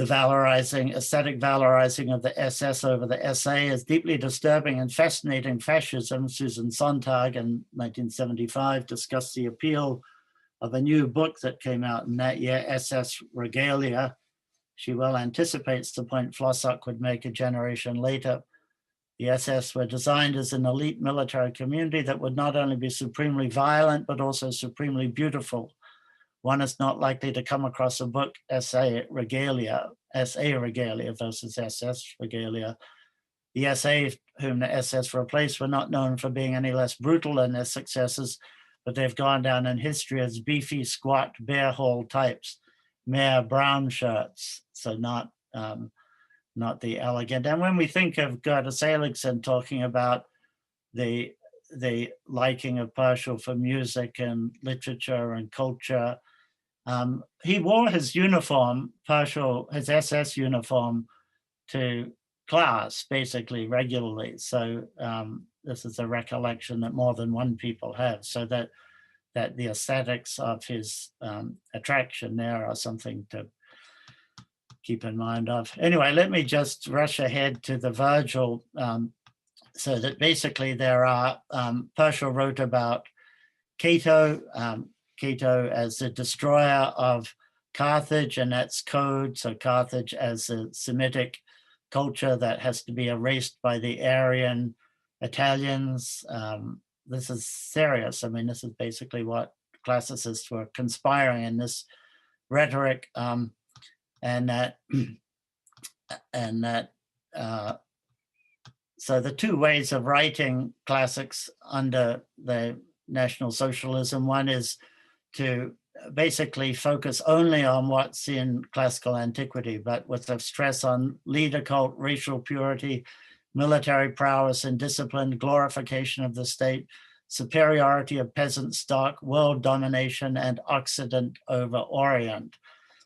aesthetic valorizing of the SS over the SA is deeply disturbing and fascinating fascism. Susan Sontag in 1975 discussed the appeal of a new book that came out in that year, SS Regalia. She well anticipates the point Flohsach would make a generation later. The SS were designed as an elite military community that would not only be supremely violent, but also supremely beautiful. One is not likely to come across a book, SA Regalia versus SS Regalia. The SA whom the SS replaced were not known for being any less brutal than their successors, but they've gone down in history as beefy, squat, bear hall types, mere brown shirts, so not the elegant. And when we think of Gerda Seligson talking about the liking of Pershall for music and literature and culture, he wore his uniform, Pershall, his SS uniform, to class basically regularly. So this is a recollection that more than one people have, so that the aesthetics of his attraction there are something to keep in mind of. Anyway, let me just rush ahead to the Virgil, so that basically there are, Pershall wrote about Cato, Cato as the destroyer of Carthage and its code, so Carthage as a Semitic culture that has to be erased by the Aryan Italians. This is serious. I mean, this is basically what classicists were conspiring in this rhetoric, and that so the two ways of writing classics under the National Socialism, one is to basically focus only on what's in classical antiquity, but with a stress on leader cult, racial purity, military prowess and discipline, glorification of the state, superiority of peasant stock, world domination, and Occident over Orient.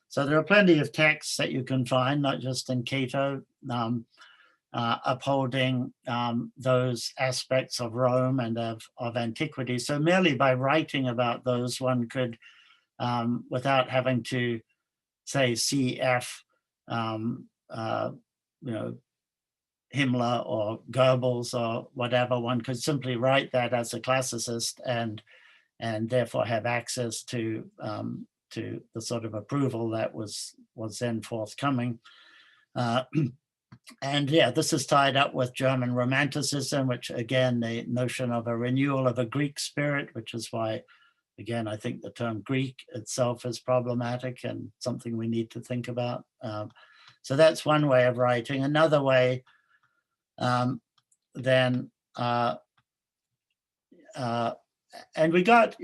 So there are plenty of texts that you can find, not just in Cato, upholding those aspects of Rome and of antiquity. So merely by writing about those, one could, without having to say CF, Himmler or Goebbels or whatever, one could simply write that as a classicist and therefore have access to the sort of approval that was then forthcoming. And yeah, this is tied up with German Romanticism, which again, the notion of a renewal of a Greek spirit, which is why, again, I think the term Greek itself is problematic and something we need to think about. So that's one way of writing. Another way, then, and we got,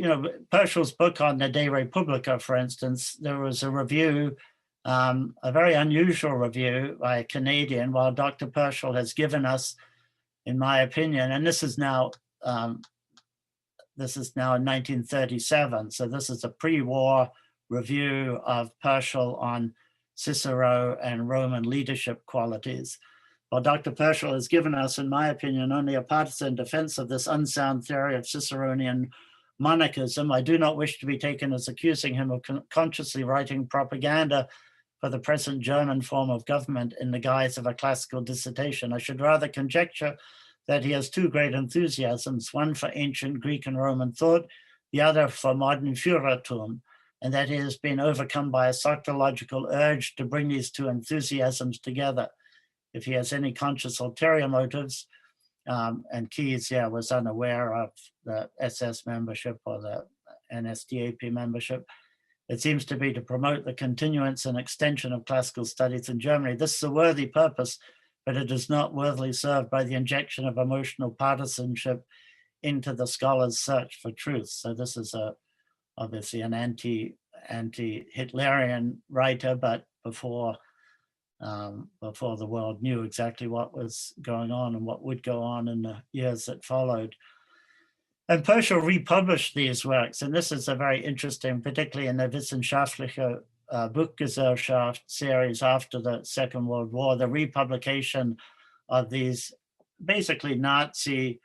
Purcell's book on the De Republica, for instance, there was a review, a very unusual review by a Canadian, while Dr. Purcell has given us, in my opinion, and this is now in 1937, so this is a pre-war review of Purcell on Cicero and Roman leadership qualities. Well, Dr. Purcell has given us, in my opinion, only a partisan defense of this unsound theory of Ciceronian monarchism. I do not wish to be taken as accusing him of consciously writing propaganda for the present German form of government in the guise of a classical dissertation. I should rather conjecture that he has two great enthusiasms, one for ancient Greek and Roman thought, the other for modern Führertum, and that he has been overcome by a psychological urge to bring these two enthusiasms together. If he has any conscious ulterior motives, and Keyes, was unaware of the SS membership or the NSDAP membership, it seems to be to promote the continuance and extension of classical studies in Germany. This is a worthy purpose, but it is not worthily served by the injection of emotional partisanship into the scholar's search for truth. So this is obviously an anti-Hitlerian writer, but before the world knew exactly what was going on and what would go on in the years that followed. And Purcell republished these works, and this is a very interesting, particularly in the Wissenschaftliche Buchgesellschaft series after the Second World War, the republication of these basically Nazi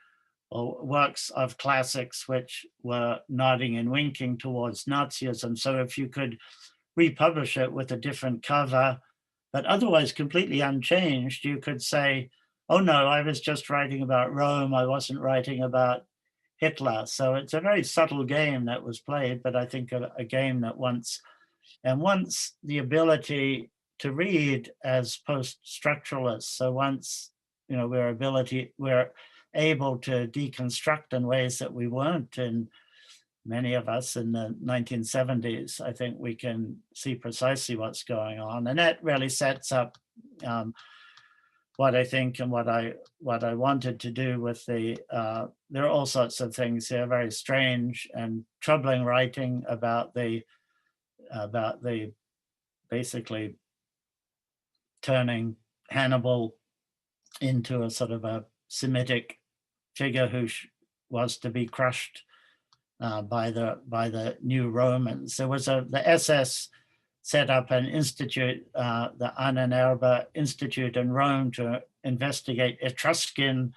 works of classics which were nodding and winking towards Nazism. So if you could republish it with a different cover, but otherwise completely unchanged, you could say, oh no, I was just writing about Rome, I wasn't writing about Hitler. So it's a very subtle game that was played, but I think a game that once the ability to read as post-structuralists, so once, we're able to deconstruct in ways that we weren't in, many of us in the 1970s, I think we can see precisely what's going on. And that really sets up what I think and what I wanted to do with there are all sorts of things here, very strange and troubling writing about the basically turning Hannibal into a sort of a Semitic figure who was to be crushed by the new Romans. There was the SS set up an institute, the Ahnenerbe Institute in Rome, to investigate Etruscan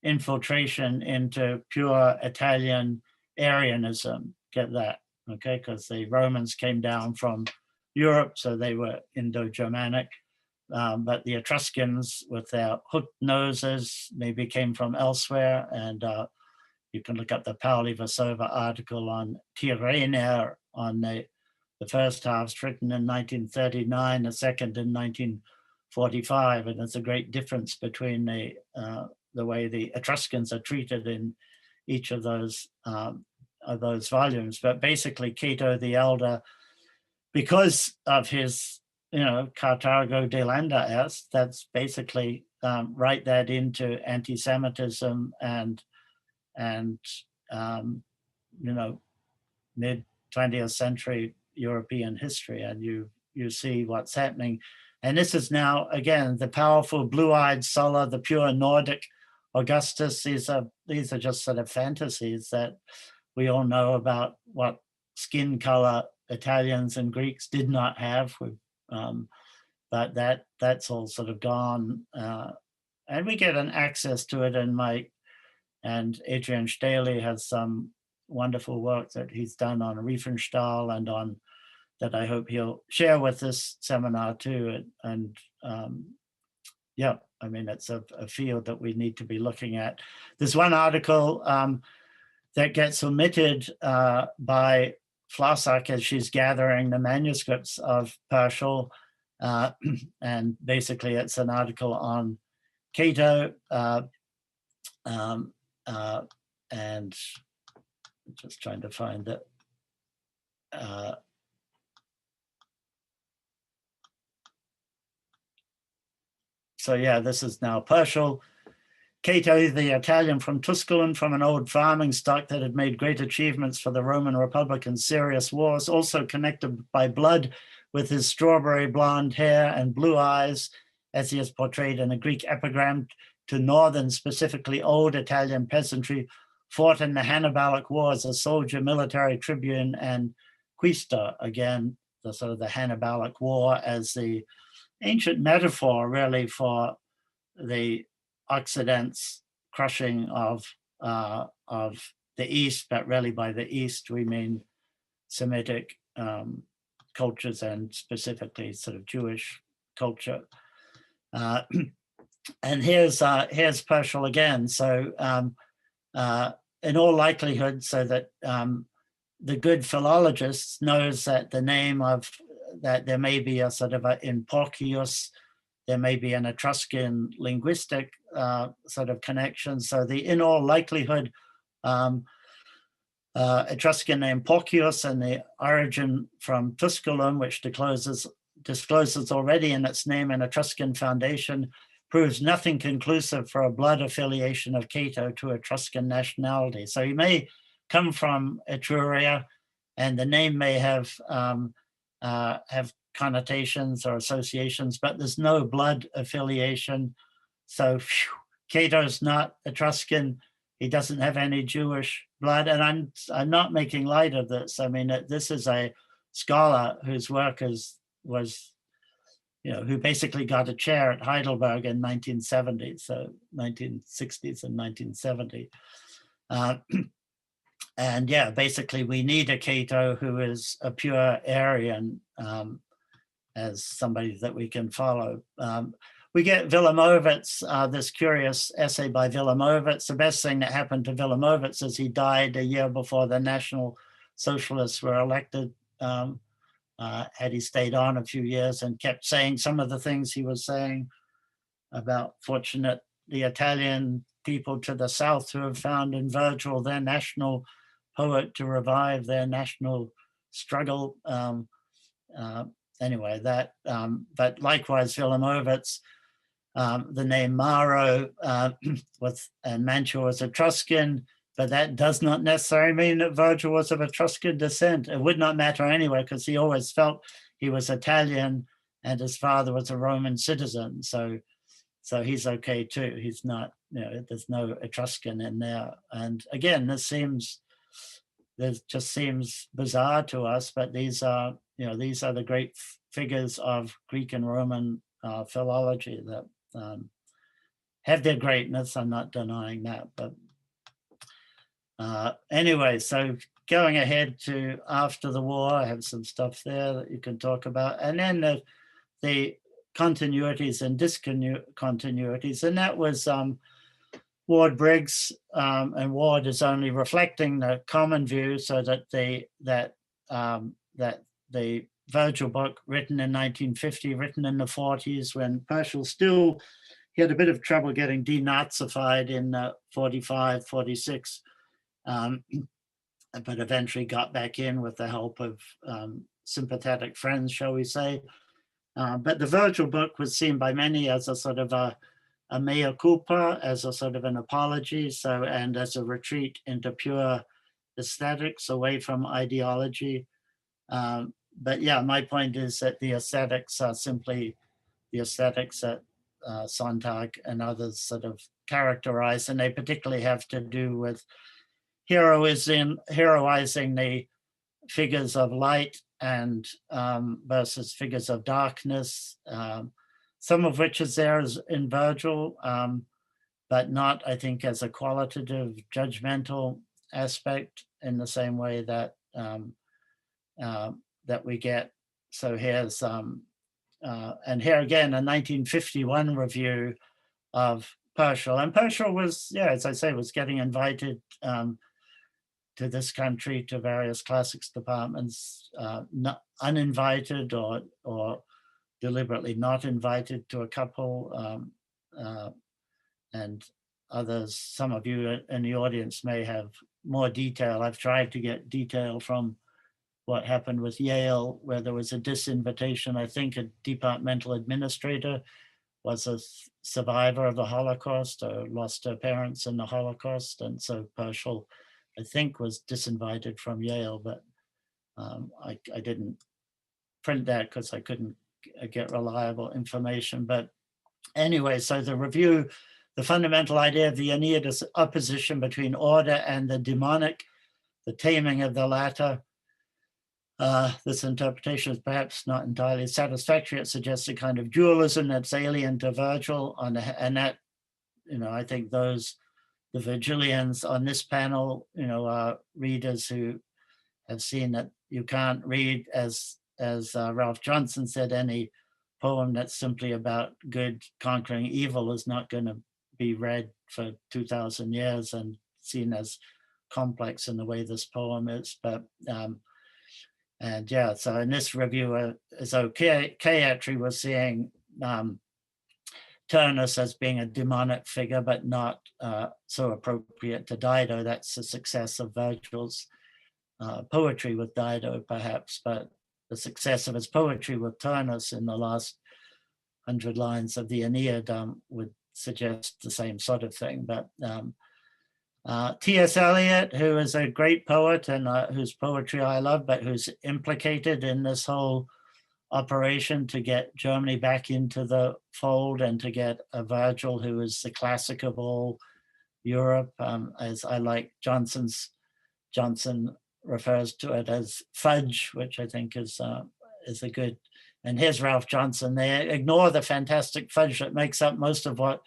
infiltration into pure Italian Arianism. Get that, okay? Because the Romans came down from Europe, so they were Indo-Germanic. But the Etruscans, with their hooked noses, maybe came from elsewhere. And you can look up the Pauli Vasova article on Tyrrhener, on the first half's written in 1939, the second in 1945. And there's a great difference between the way the Etruscans are treated in each of those volumes. But basically, Cato the Elder, because of his, Carthago delenda est, that's basically write that into anti-Semitism and mid 20th century European history, and you see what's happening. And this is now, again, the powerful blue-eyed Sulla, the pure Nordic Augustus. These are just sort of fantasies that we all know about what skin color Italians and Greeks did not have. But that's all sort of gone. And we get an access to it, and Adrian Staley has some wonderful work that he's done on Riefenstahl and on that I hope he'll share with this seminar too. And it's a field that we need to be looking at. There's one article that gets omitted by Flassack as she's gathering the manuscripts of Purcell. And basically it's an article on Cato, and just trying to find it. So yeah, this is now Pershal. Cato, the Italian from Tusculum, from an old farming stock that had made great achievements for the Roman Republic in serious wars, also connected by blood with his strawberry blonde hair and blue eyes, as he is portrayed in a Greek epigram to northern, specifically old Italian peasantry, fought in the Hannibalic War as a soldier, military tribune, and quaestor. Again, the sort of the Hannibalic War as the ancient metaphor really for the Occident's crushing of the East, but really by the East we mean Semitic cultures and specifically sort of Jewish culture. And here's Pershal again. So in all likelihood, so that the good philologist knows that the name of that there may be a sort of in Porcius, there may be an Etruscan linguistic sort of connection. So in all likelihood, Etruscan name Porcius and the origin from Tusculum, which discloses already in its name an Etruscan foundation, proves nothing conclusive for a blood affiliation of Cato to Etruscan nationality. So he may come from Etruria, and the name may have connotations or associations, but there's no blood affiliation. So Cato's not Etruscan. He doesn't have any Jewish blood, and I'm not making light of this. I mean, this is a scholar whose work was, who basically got a chair at Heidelberg in 1970, so 1960s and 1970. And yeah, basically we need a Cato who is a pure Aryan as somebody that we can follow. We get Wilemovitz, this curious essay by Wilemovitz. The best thing that happened to Wilemovitz is he died a year before the National Socialists were elected. Had he stayed on a few years and kept saying some of the things he was saying about the Italian people to the south who have found in Virgil their national poet to revive their national struggle. Anyway, but likewise Wilemovitz, the name Maro and Mantua was Etruscan, but that does not necessarily mean that Virgil was of Etruscan descent. It would not matter anyway, because he always felt he was Italian and his father was a Roman citizen. So he's okay too. He's not, there's no Etruscan in there. And again, this just seems bizarre to us, but these are the great figures of Greek and Roman philology that have their greatness. I'm not denying that, but anyway, so going ahead to after the war, I have some stuff there that you can talk about. And then the continuities and discontinuities, and that was Ward Briggs, and Ward is only reflecting the common view, so that the Virgil book written in 1950, written in the 40s when Pershal he had a bit of trouble getting denazified in 45, 46, but eventually got back in with the help of sympathetic friends, shall we say. But the Virgil book was seen by many as a sort of a mea culpa, as a sort of an apology, and as a retreat into pure aesthetics away from ideology. But yeah, my point is that the aesthetics are simply the aesthetics that Sontag and others sort of characterize, and they particularly have to do with heroizing the figures of light and versus figures of darkness, some of which is there in Virgil, but not, I think, as a qualitative, judgmental aspect in the same way that that we get. So here's, and here again, a 1951 review of Pershal. And Pershal was, as I say, was getting invited to this country, to various classics departments, not uninvited or deliberately not invited to a couple, and others. Some of you in the audience may have more detail. I've tried to get detail from what happened with Yale, where there was a disinvitation. I think a departmental administrator was a survivor of the Holocaust, or lost her parents in the Holocaust. And so Pershall, I think, was disinvited from Yale, but I didn't print that because I couldn't get reliable information. But anyway, so the review, the fundamental idea of the Aeneid is opposition between order and the demonic, the taming of the latter. This interpretation is perhaps not entirely satisfactory. It suggests a kind of dualism that's alien to Virgil, and that, I think the Virgilians on this panel, are readers who have seen that you can't read, as Ralph Johnson said, any poem that's simply about good conquering evil is not going to be read for 2,000 years and seen as complex in the way this poem is. But and yeah, so in this review, so Kayatri was seeing Turnus as being a demonic figure, but not so appropriate to Dido. That's the success of Virgil's poetry with Dido, perhaps, but the success of his poetry with Turnus in the last 100 lines of the Aeneid would suggest the same sort of thing. But T.S. Eliot, who is a great poet and whose poetry I love, but who's implicated in this whole operation to get Germany back into the fold and to get a Virgil who is the classic of all Europe, as I like Johnson refers to it as fudge, which I think is a good, and here's Ralph Johnson. They ignore the fantastic fudge that makes up most of what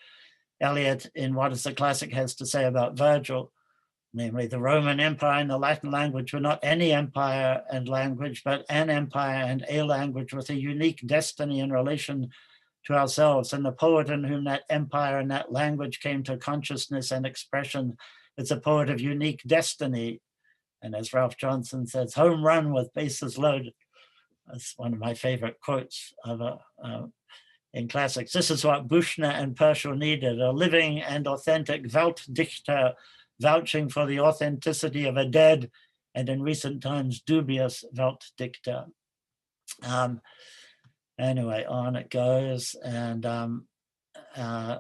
Eliot in What is the Classic has to say about Virgil, namely the Roman Empire and the Latin language were not any empire and language, but an empire and a language with a unique destiny in relation to ourselves. And the poet in whom that empire and that language came to consciousness and expression is a poet of unique destiny. And as Ralph Johnson says, home run with bases loaded. That's one of my favorite quotes of in classics. This is what Büchner and Pershall needed, a living and authentic Weltdichter vouching for the authenticity of a dead and in recent times dubious Weltdichter. Anyway, on it goes. And I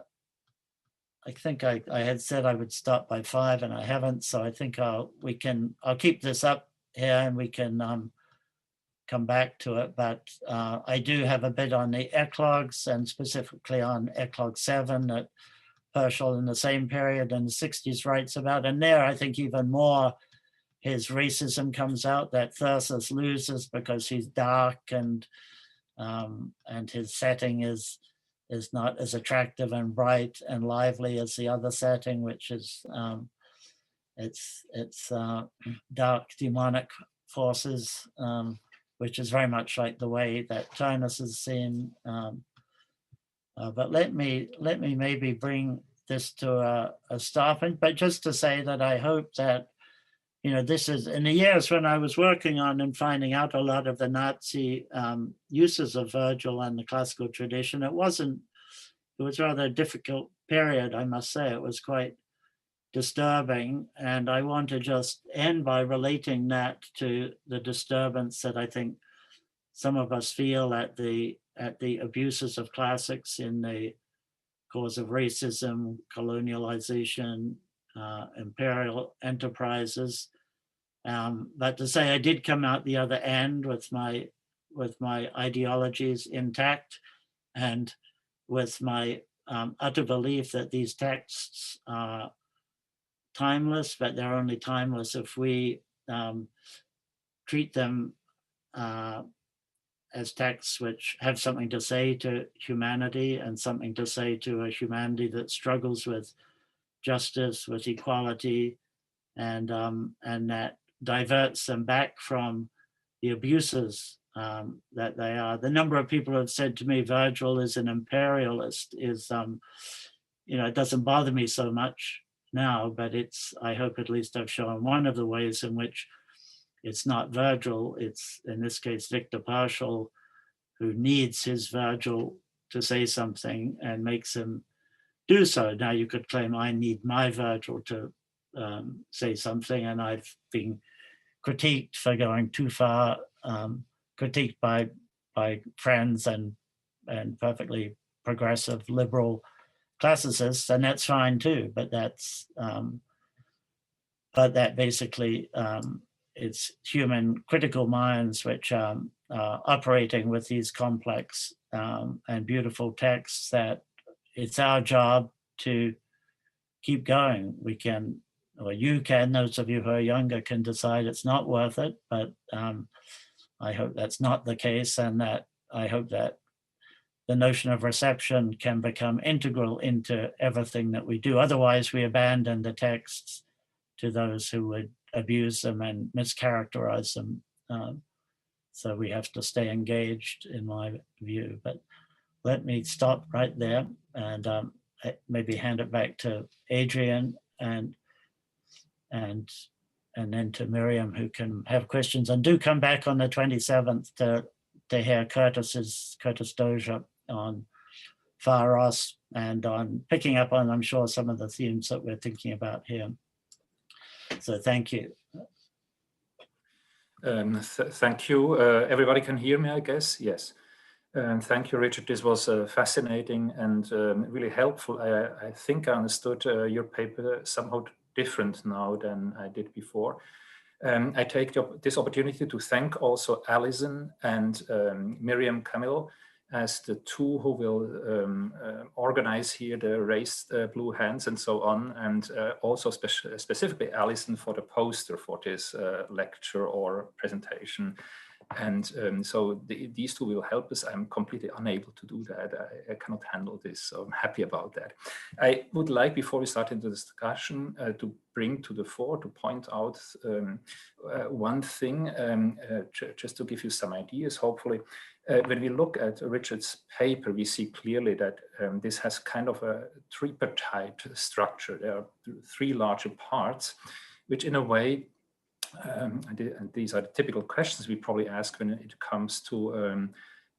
think I had said I would stop by 5 and I haven't, so I think I'll keep this up here and we can come back to it. But I do have a bit on the eclogues, and specifically on eclogue 7 that Pershall in the same period in the 60s writes about. And there, I think even more his racism comes out, that Thyrsis loses because he's dark and his setting is not as attractive and bright and lively as the other setting, which is it's dark demonic forces, which is very much like the way that Turnus is seen. But let me maybe bring this to a stop. But just to say that I hope that, this is in the years when I was working on and finding out a lot of the Nazi uses of Virgil and the classical tradition. It was rather a difficult period, I must say. It was quite disturbing. And I want to just end by relating that to the disturbance that I think some of us feel at the abuses of classics in the cause of racism, colonialization, imperial enterprises. But to say I did come out the other end with my ideologies intact, and with my utter belief that these texts are timeless, but they're only timeless if we treat them as texts which have something to say to humanity, and something to say to a humanity that struggles with justice, with equality, and that diverts them back from the abuses that they are. The number of people who have said to me, Virgil is an imperialist, is, it doesn't bother me so much now, but I hope at least I've shown one of the ways in which it's not Virgil, it's in this case Victor Pershall, who needs his Virgil to say something and makes him do so. Now you could claim I need my Virgil to say something, and I've been critiqued for going too far, critiqued by friends and perfectly progressive liberal classicists, and that's fine too. But that basically it's human critical minds which are operating with these complex and beautiful texts that it's our job to keep going. We can, or you can, those of you who are younger can decide it's not worth it, but I hope that's not the case, and that I hope that the notion of reception can become integral into everything that we do. Otherwise, we abandon the texts to those who would abuse them and mischaracterize them. So we have to stay engaged, in my view. But let me stop right there and maybe hand it back to Adrian and then to Miriam, who can have questions. And do come back on the 27th to hear Curtis Dozier on Pharos and on picking up on, I'm sure, some of the themes that we're thinking about here. So thank you. Thank you. Everybody can hear me, I guess? Yes. Thank you, Richard. This was fascinating and really helpful. I think I understood your paper somehow different now than I did before. I take this opportunity to thank also Alison and Miriam Camilo as the two who will organize here the raised blue hands and so on, and also specifically Alison for the poster for this lecture or presentation. And so these two will help us. I'm completely unable to do that. I cannot handle this, so I'm happy about that. I would like, before we start into the discussion, to bring to the fore, to point out one thing, just to give you some ideas, hopefully. When we look at Richard's paper, we see clearly that this has kind of a tripartite structure. There are three larger parts, which in a way, and these are the typical questions we probably ask when it comes to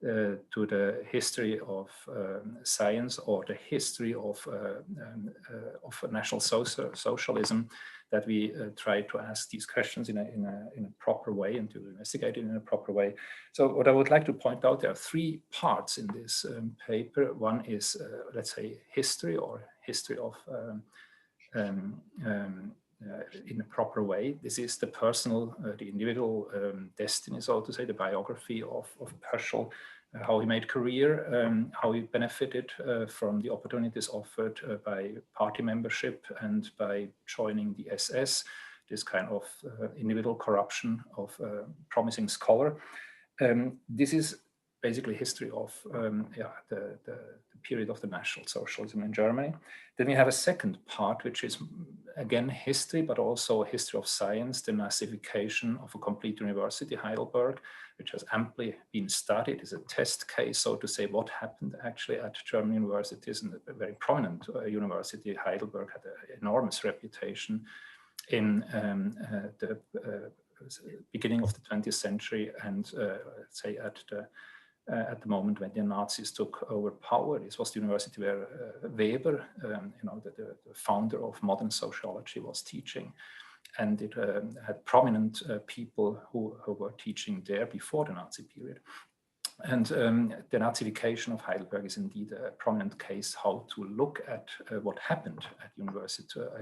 the history of science or the history of National Socialism, that we try to ask these questions in a proper way and to investigate it in a proper way. So what I would like to point out, there are three parts in this paper. One is, let's say, history or history of in a proper way. This is the personal, the individual destiny, so to say, the biography of Pöschl, how he made career, how he benefited from the opportunities offered by party membership and by joining the SS, this kind of individual corruption of a promising scholar. This is basically history of the period of the National Socialism in Germany. Then we have a second part, which is again history, but also a history of science, the Nazification of a complete university, Heidelberg, which has amply been studied. It's a test case, so to say, what happened actually at German universities, and a very prominent university. Heidelberg had an enormous reputation in the beginning of the 20th century, and let's say at the moment when the Nazis took over power. This was the university where Weber, the founder of modern sociology, was teaching. And it had prominent people who were teaching there before the Nazi period. And the Nazification of Heidelberg is indeed a prominent case how to look at what happened at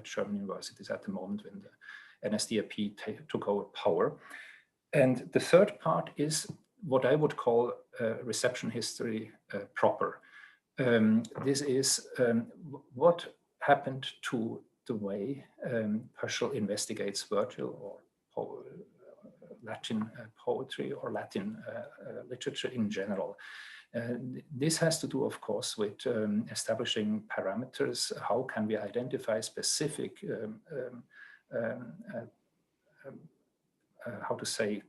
German universities at the moment when the NSDAP took over power. And the third part is what I would call reception history proper. This is what happened to the way Pöschl investigates Virgil or Latin poetry or Latin literature in general. This has to do, of course, with establishing parameters. How can we identify specific, how to say,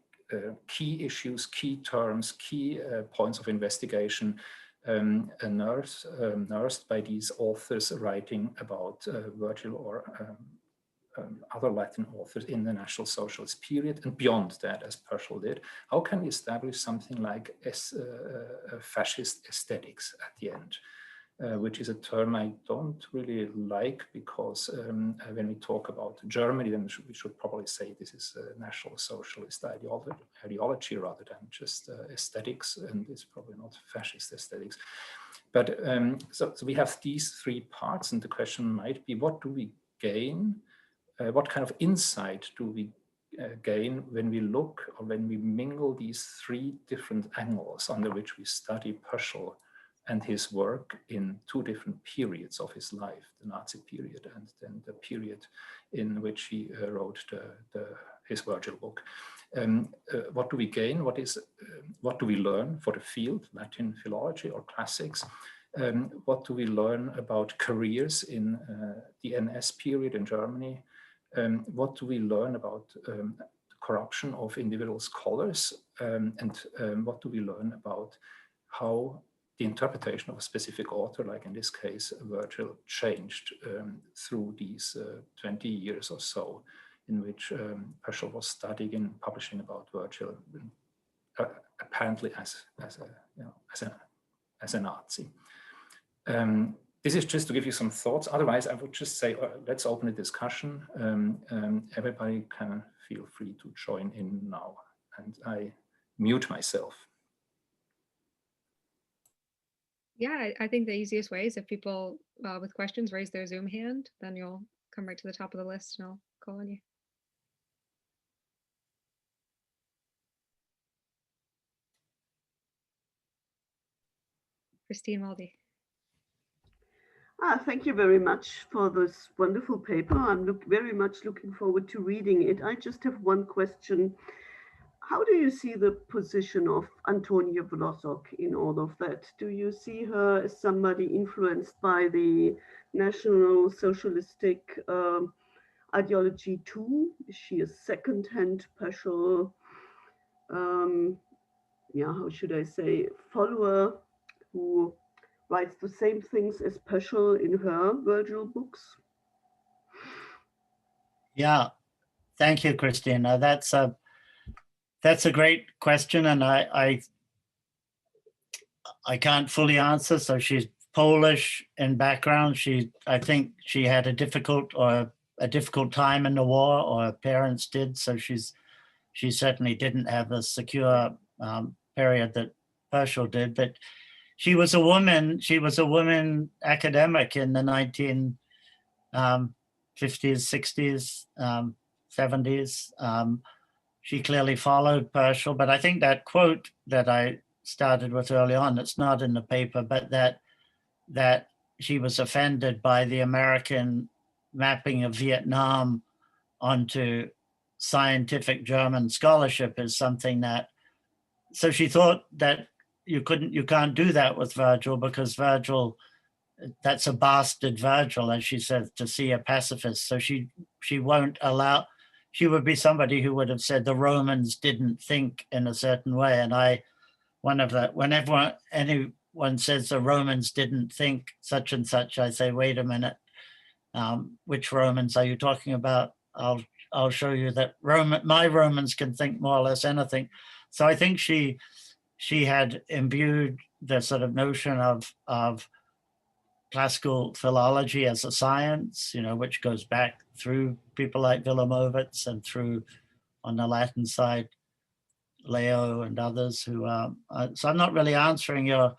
key issues, key terms, key points of investigation nursed by these authors writing about Virgil or other Latin authors in the National Socialist period and beyond that, as Pöschl did. How can we establish something like fascist aesthetics at the end? Which is a term I don't really like, because when we talk about Germany, then we should probably say this is a National Socialist ideology rather than just aesthetics, and it's probably not fascist aesthetics. But so we have these three parts, and the question might be, what do we gain? What kind of insight do we gain when we look or when we mingle these three different angles under which we study Pöschl and his work in two different periods of his life, the Nazi period and then the period in which he wrote his Virgil book. What do we gain? What do we learn for the field, Latin philology or classics? What do we learn about careers in the NS period in Germany? What do we learn about corruption of individual scholars? And what do we learn about how the interpretation of a specific author, like in this case, Virgil, changed through these 20 years or so in which Pöschl was studying and publishing about Virgil, apparently as a Nazi. This is just to give you some thoughts. Otherwise, I would just say, let's open a discussion. Everybody can feel free to join in now. And I mute myself. Yeah, I think the easiest way is if people with questions raise their Zoom hand, then you'll come right to the top of the list and I'll call on you. Christine Waldy. Thank you very much for this wonderful paper. I'm very much looking forward to reading it. I just have one question. How do you see the position of Antonia Wlosok in all of that? Do you see her as somebody influenced by the National Socialistic ideology too? Is she a second-hand Pöschl, how should I say, follower who writes the same things as Pöschl in her Virgil books? Yeah, thank you, Christina. That's a great question, and I can't fully answer. So she's Polish in background. I think she had a difficult time in the war, or her parents did. So she certainly didn't have a secure period that Pöschl did, but she was a woman. She was a woman academic in the 1950s, 60s, 70s. She clearly followed Pöschl, but I think that quote that I started with early on, it's not in the paper, but that she was offended by the American mapping of Vietnam onto scientific German scholarship is something that, so she thought that you can't do that with Virgil, because Virgil, that's a bastard Virgil, as she said, to see a pacifist. So she won't allow, she would be somebody who would have said the Romans didn't think in a certain way. And whenever anyone says the Romans didn't think such and such, I say, wait a minute, which Romans are you talking about? I'll show you that my Romans can think more or less anything. So I think she had imbued the sort of notion of classical philology as a science, which goes back through people like Wilamowitz and through, on the Latin side, Leo and others who are. So I'm not really answering your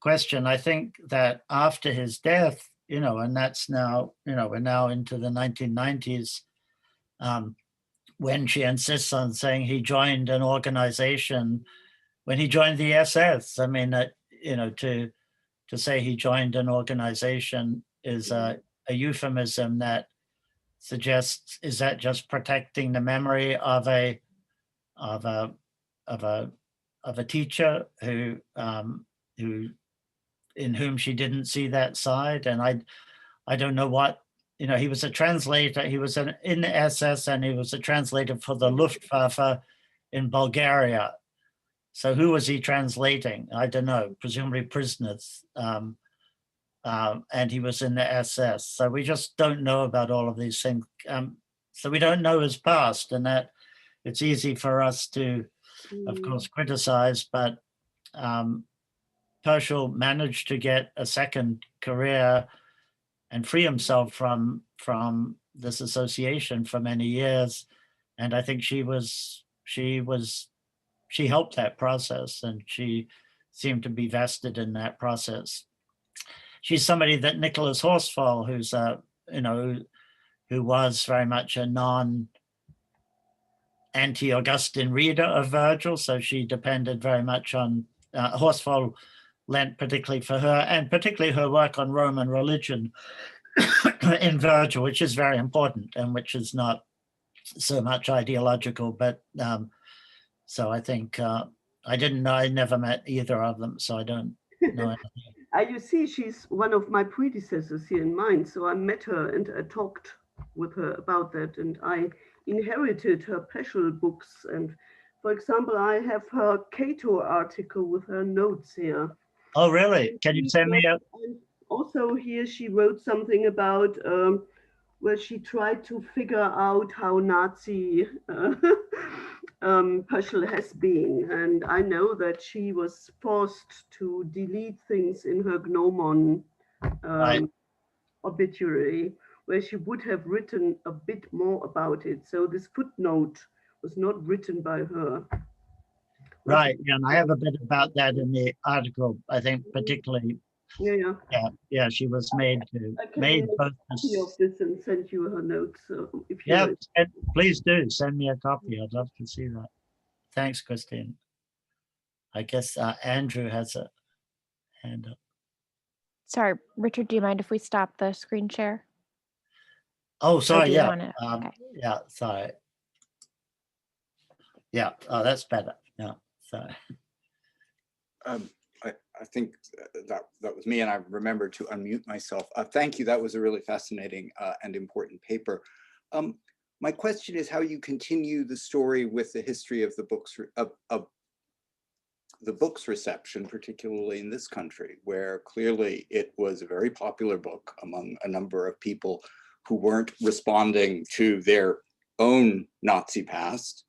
question. I think that after his death, and that's now, we're now into the 1990s, when she insists on saying he joined an organization when he joined the SS. I mean, to say he joined an organization is a euphemism that suggests, is that just protecting the memory of a teacher who in whom she didn't see that side? And I don't know what, he was a translator. He was in the SS, and he was a translator for the Luftwaffe in Bulgaria. So who was he translating? I don't know, presumably prisoners. And he was in the SS. So we just don't know about all of these things. So we don't know his past, and that it's easy for us to, of course, criticize, but Pöschl managed to get a second career and free himself from this association for many years. And I think she helped that process, and she seemed to be vested in that process. she's somebody that Nicholas Horsfall, who's who was very much a anti-Augustine reader of Virgil, so she depended very much on Horsfall lent particularly for her, and particularly her work on Roman religion in Virgil, which is very important and which is not so much ideological, but so I think I didn't know, I never met either of them, so I don't know anything. You see, she's one of my predecessors here in Mainz, so I met her and I talked with her about that, and I inherited her Peschel books. And for example, I have her Cato article with her notes here. Oh, really? Can you send me a... And also here she wrote something about where she tried to figure out how Nazi Peschel has been. And I know that she was forced to delete things in her Gnomon Right. obituary, where she would have written a bit more about it. So this footnote was not written by her. Right, yeah, and I have a bit about that in the article, I think particularly, Yeah. she was made I can made make a both copy of this and send you her notes if you yeah, like. please do, send me a copy, I'd love to see that. Thanks, Christine. I guess Andrew has a hand up. Sorry, Richard, do you mind if we stop the screen share? Oh, sorry, do you yeah, wanna- okay. yeah, sorry. Yeah, oh, that's better, yeah, sorry. I think that was me, and I remembered to unmute myself. Thank you. That was a really fascinating and important paper. My question is how you continue the story with the history of the books of the book's reception, particularly in this country, where clearly it was a very popular book among a number of people who weren't responding to their own Nazi past.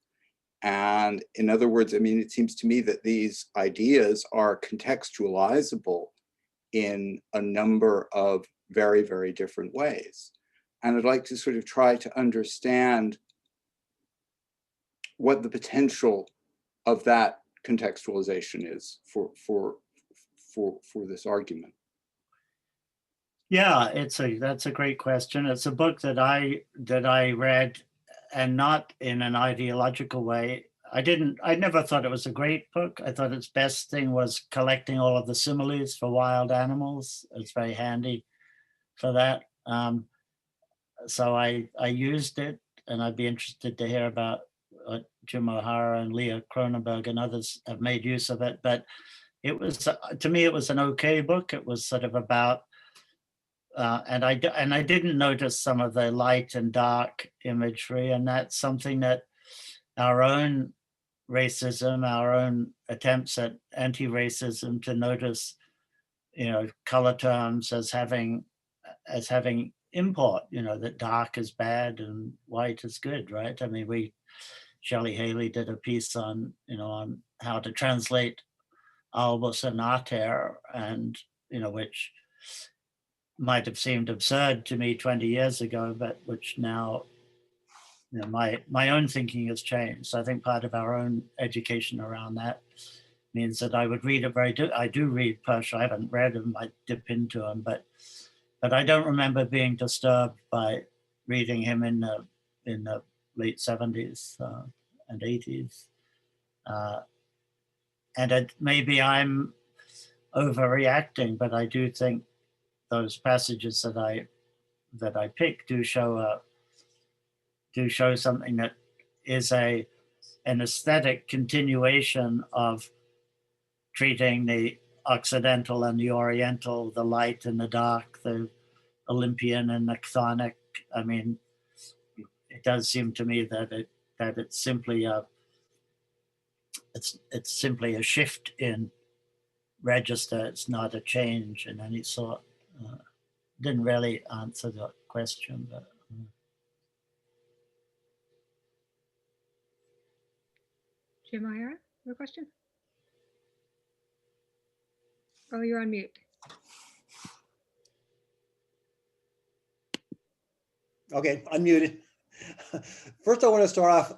And in other words, I mean, it seems to me that these ideas are contextualizable in a number of very, very different ways. And I'd like to sort of try to understand what the potential of that contextualization is for this argument. Yeah, that's a great question. It's a book that I read, and not in an ideological way. I never thought it was a great book. I thought its best thing was collecting all of the similes for wild animals. It's very handy for that. So I used it, and I'd be interested to hear about what Jim O'Hara and Leah Cronenberg and others have made use of it. But it was, to me, it was an okay book. It was sort of about, and I didn't notice some of the light and dark imagery, and that's something that our own racism, our own attempts at anti-racism to notice, color terms as having import, that dark is bad and white is good, right? I mean, Shelley Haley did a piece on, on how to translate Albus and Ater, and, which might have seemed absurd to me 20 years ago, but which now, my own thinking has changed. So I think part of our own education around that means that I would read it I do read Peschel. I haven't read him, I dip into him, but I don't remember being disturbed by reading him in the late 70s and 80s. And maybe I'm overreacting, but I do think those passages that I pick do show something that is an aesthetic continuation of treating the Occidental and the Oriental, the light and the dark, the Olympian and the chthonic. I mean, it does seem to me that it's simply it's simply a shift in register. It's not a change in any sort. Didn't really answer the question, but. Jim O'Hara, your question? Oh, you're on mute. Okay, unmuted. First, I want to start off.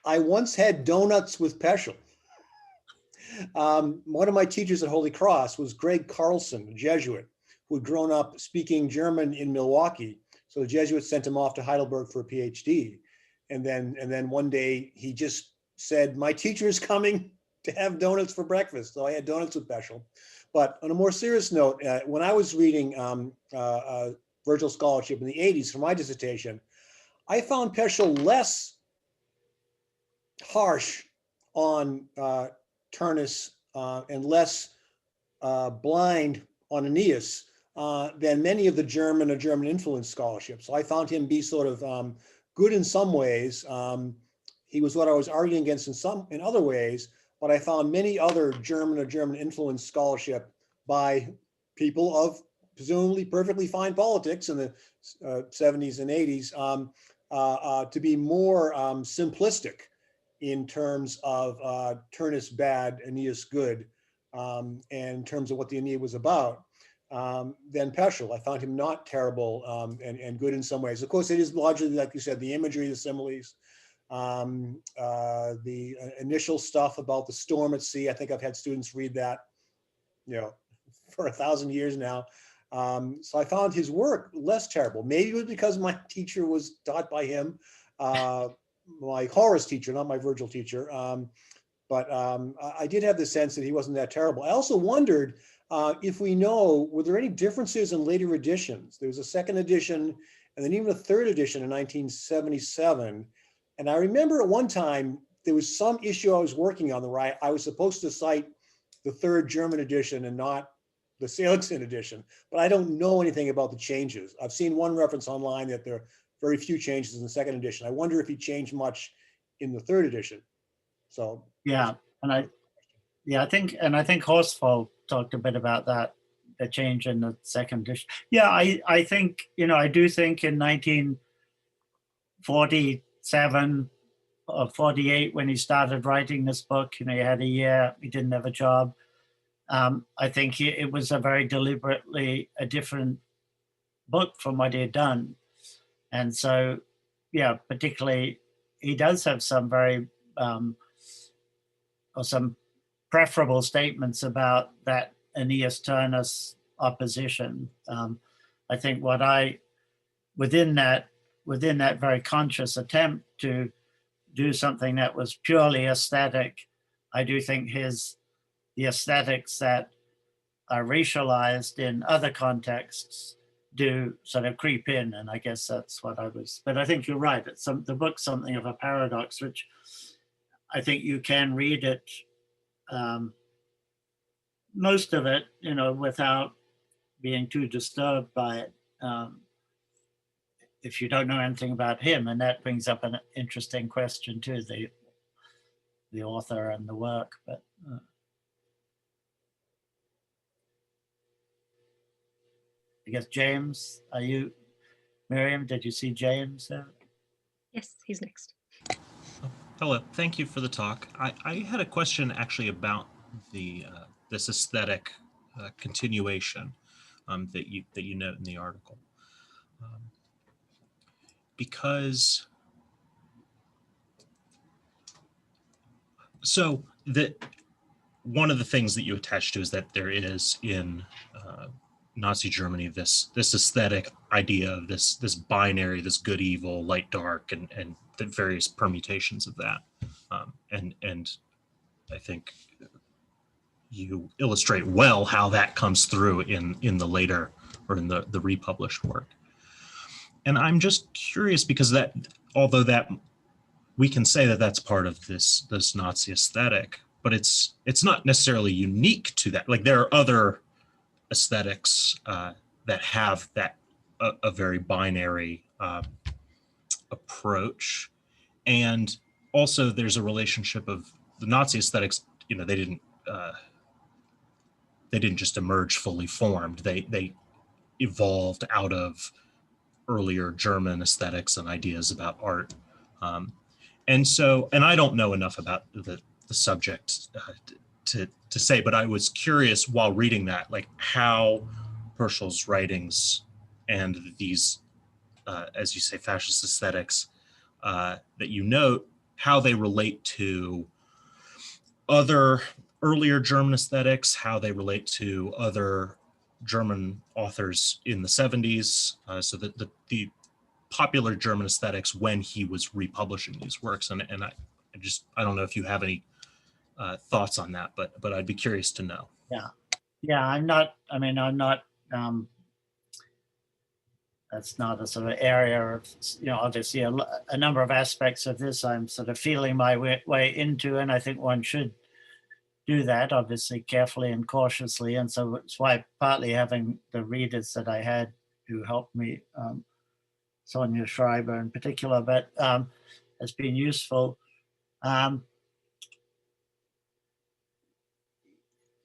I once had donuts with Peschel. One of my teachers at Holy Cross was Greg Carlson, a Jesuit, who had grown up speaking German in Milwaukee. So the Jesuits sent him off to Heidelberg for a PhD. And then one day he just said, my teacher is coming to have donuts for breakfast. So I had donuts with Peschel. But on a more serious note, when I was reading Virgil Scholarship in the 80s for my dissertation, I found Peschel less harsh on Turnus and less blind on Aeneas than many of the German or German influence scholarships. So I found him be sort of good in some ways. He was what I was arguing against in other ways, but I found many other German or German influence scholarship by people of presumably perfectly fine politics in the 70s and 80s to be more simplistic in terms of Turnus bad, Aeneas good, and in terms of what the Aeneid was about, than Peschel. I found him not terrible and good in some ways. Of course, it is largely, like you said, the imagery, the similes, the initial stuff about the storm at sea. I think I've had students read that, for 1,000 years now. So I found his work less terrible. Maybe it was because my teacher was taught by him, my Horace teacher, not my Virgil teacher. But I did have the sense that he wasn't that terrible. I also wondered if we know, were there any differences in later editions? There was a second edition and then even a third edition in 1977. And I remember at one time, there was some issue I was working on where I was supposed to cite the third German edition and not the Seligson edition, but I don't know anything about the changes. I've seen one reference online that there are very few changes in the second edition. I wonder if he changed much in the third edition. So Yeah, I think Horsfall talked a bit about that, the change in the second edition. Yeah, I think, I do think in 1947 or 48, when he started writing this book, he had a year, he didn't have a job. I think it was a very deliberately a different book from what he had done. And so, yeah, particularly, he does have some very, or some preferable statements about that Aeneas Turnus opposition. I think within that very conscious attempt to do something that was purely aesthetic, I do think the aesthetics that are racialized in other contexts do sort of creep in, and I guess that's what but I think you're right. The book's something of a paradox, which I think you can read it, most of it, without being too disturbed by it, if you don't know anything about him. And that brings up an interesting question too, the author and the work. But I guess James, Miriam, did you see James there? Yes, he's next. Hello, thank you for the talk. I had a question actually about this aesthetic continuation that you note in the article, because one of the things that you attach to is that there is in Nazi Germany this aesthetic idea of this binary, this good evil, light dark, and the various permutations of that, and I think you illustrate well how that comes through in the later, or in the republished work. And I'm just curious, because although we can say that that's part of this Nazi aesthetic, but it's not necessarily unique to that. Like, there are other aesthetics that have a very binary approach. And also there's a relationship of the Nazi aesthetics, they didn't just emerge fully formed. They evolved out of earlier German aesthetics and ideas about art. And I don't know enough about the subject to say, but I was curious while reading that, like how Peschel's writings and these, as you say, fascist aesthetics that you note, how they relate to other earlier German aesthetics, how they relate to other German authors in the 70s, so that the popular German aesthetics when he was republishing these works. And I don't know if you have any thoughts on that, but I'd be curious to know. Yeah, I'm not, that's not a sort of area of, obviously a number of aspects of this I'm sort of feeling my way into, and I think one should do that, obviously carefully and cautiously. And so it's why partly having the readers that I had who helped me, Sonia Schreiber in particular, but has been useful.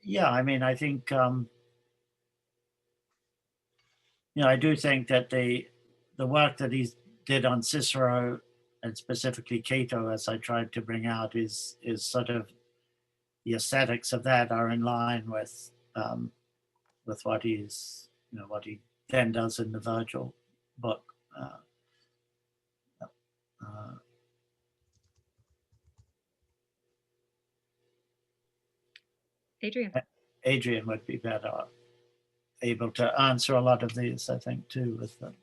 Yeah, I think, I do think that the work that he did on Cicero and specifically Cato, as I tried to bring out, is sort of the aesthetics of that are in line with what he's, what he then does in the Virgil book. Adrian would be better able to answer a lot of these, I think, too, with them.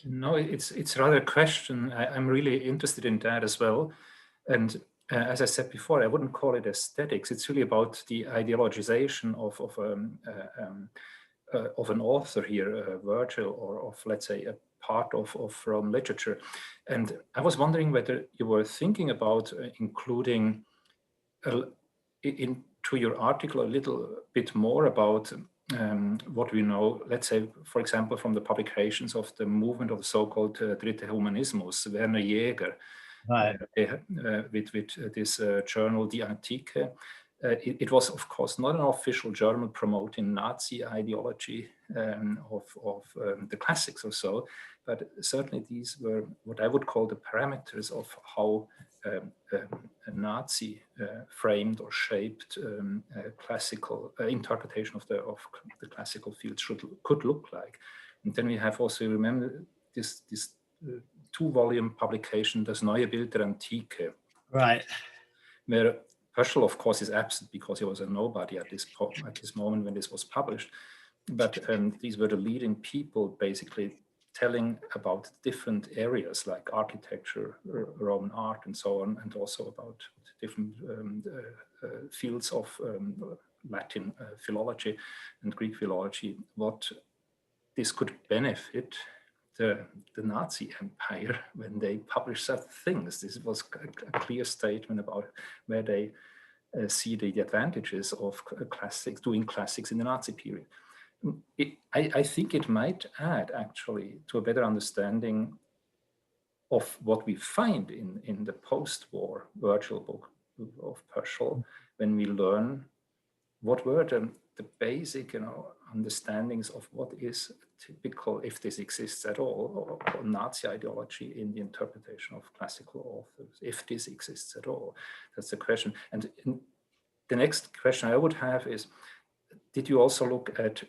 No, it's rather a question. I'm really interested in that as well. And as I said before, I wouldn't call it aesthetics. It's really about the ideologization of an author here, Virgil, or of, let's say, a part of Roman literature. And I was wondering whether you were thinking about including into your article a little bit more about what we know, let's say, for example, from the publications of the movement of the so-called Dritte Humanismus, Werner Jäger, Right. with this journal, Die Antike. It was, of course, not an official journal promoting Nazi ideology of the classics or so, but certainly these were what I would call the parameters of how a Nazi framed or shaped classical interpretation of the classical field could look like. And then we have also, remember this 2-volume publication, Das Neue Bild der Antike. Right. Where Pöschl, of course, is absent because he was a nobody at this moment when this was published. But these were the leading people basically telling about different areas like architecture, Roman art, and so on, and also about different fields of Latin philology and Greek philology, what this could benefit the Nazi empire when they published such things. This was a clear statement about where they see the advantages of doing classics in the Nazi period. I think it might add actually to a better understanding of what we find in the post-war Virgil book of Pöschl, when we learn what were the basic, understandings of what is typical, if this exists at all, or Nazi ideology in the interpretation of classical authors, if this exists at all. That's the question. And the next question I would have is, did you also look at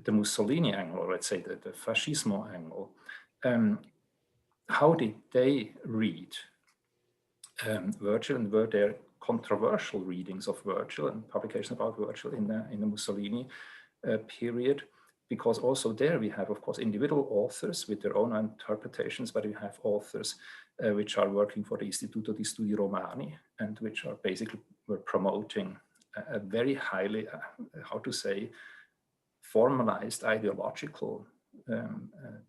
the Mussolini angle, or let's say the fascismo angle? How did they read Virgil, and were there controversial readings of Virgil and publications about Virgil in the Mussolini period? Because also there we have, of course, individual authors with their own interpretations, but we have authors which are working for the Istituto di Studi Romani, and which are basically were promoting a very highly, how to say, formalized ideological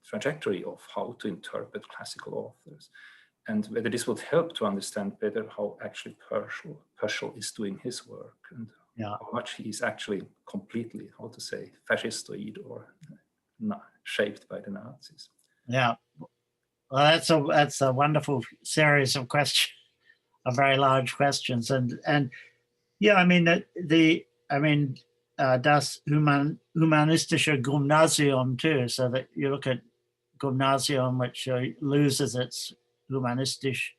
trajectory of how to interpret classical authors, and whether this would help to understand better how actually Pöschl is doing his work, and how much he's actually completely, how to say, fascistoid or not shaped by the Nazis. Yeah, well, that's a wonderful series of questions, of very large questions, and yeah, I mean das Humanistische Gymnasium too. So that you look at Gymnasium, which loses its humanistisch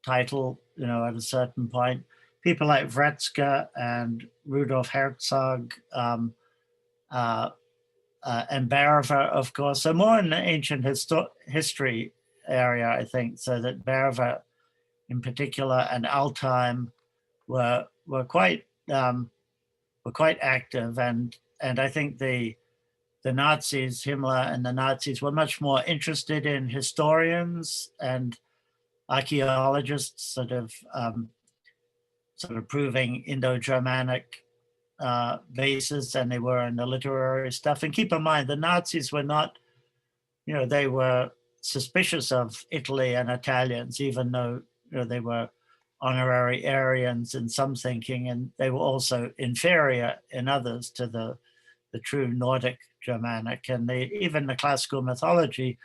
title, at a certain point. People like Wretzka and Rudolf Herzog and Berver, of course, so more in the ancient history area, I think. So that Berver, in particular, and Altheim were quite active, and I think the the Nazis, Himmler and the Nazis, were much more interested in historians and archaeologists sort of proving Indo-Germanic bases than they were in the literary stuff. And keep in mind, the Nazis were not, they were suspicious of Italy and Italians, even though they were honorary Aryans in some thinking, and they were also inferior in others to the true Nordic Germanic. And even the classical mythology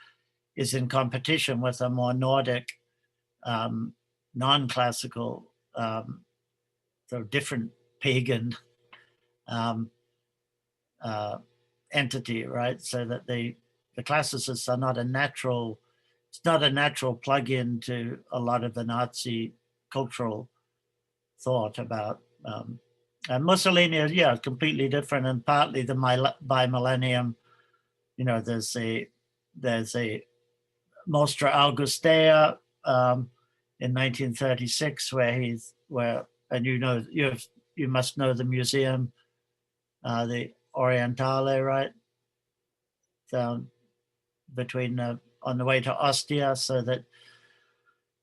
is in competition with a more Nordic, non-classical, so different pagan entity, right? So that the classicists are not a natural, it's not a natural plug-in to a lot of the Nazi cultural thought about. And Mussolini is, completely different, and partly the bi-millennium, there's a Mostra Augustea in 1936 and you must know the museum, the Orientale, right? Down between on the way to Ostia,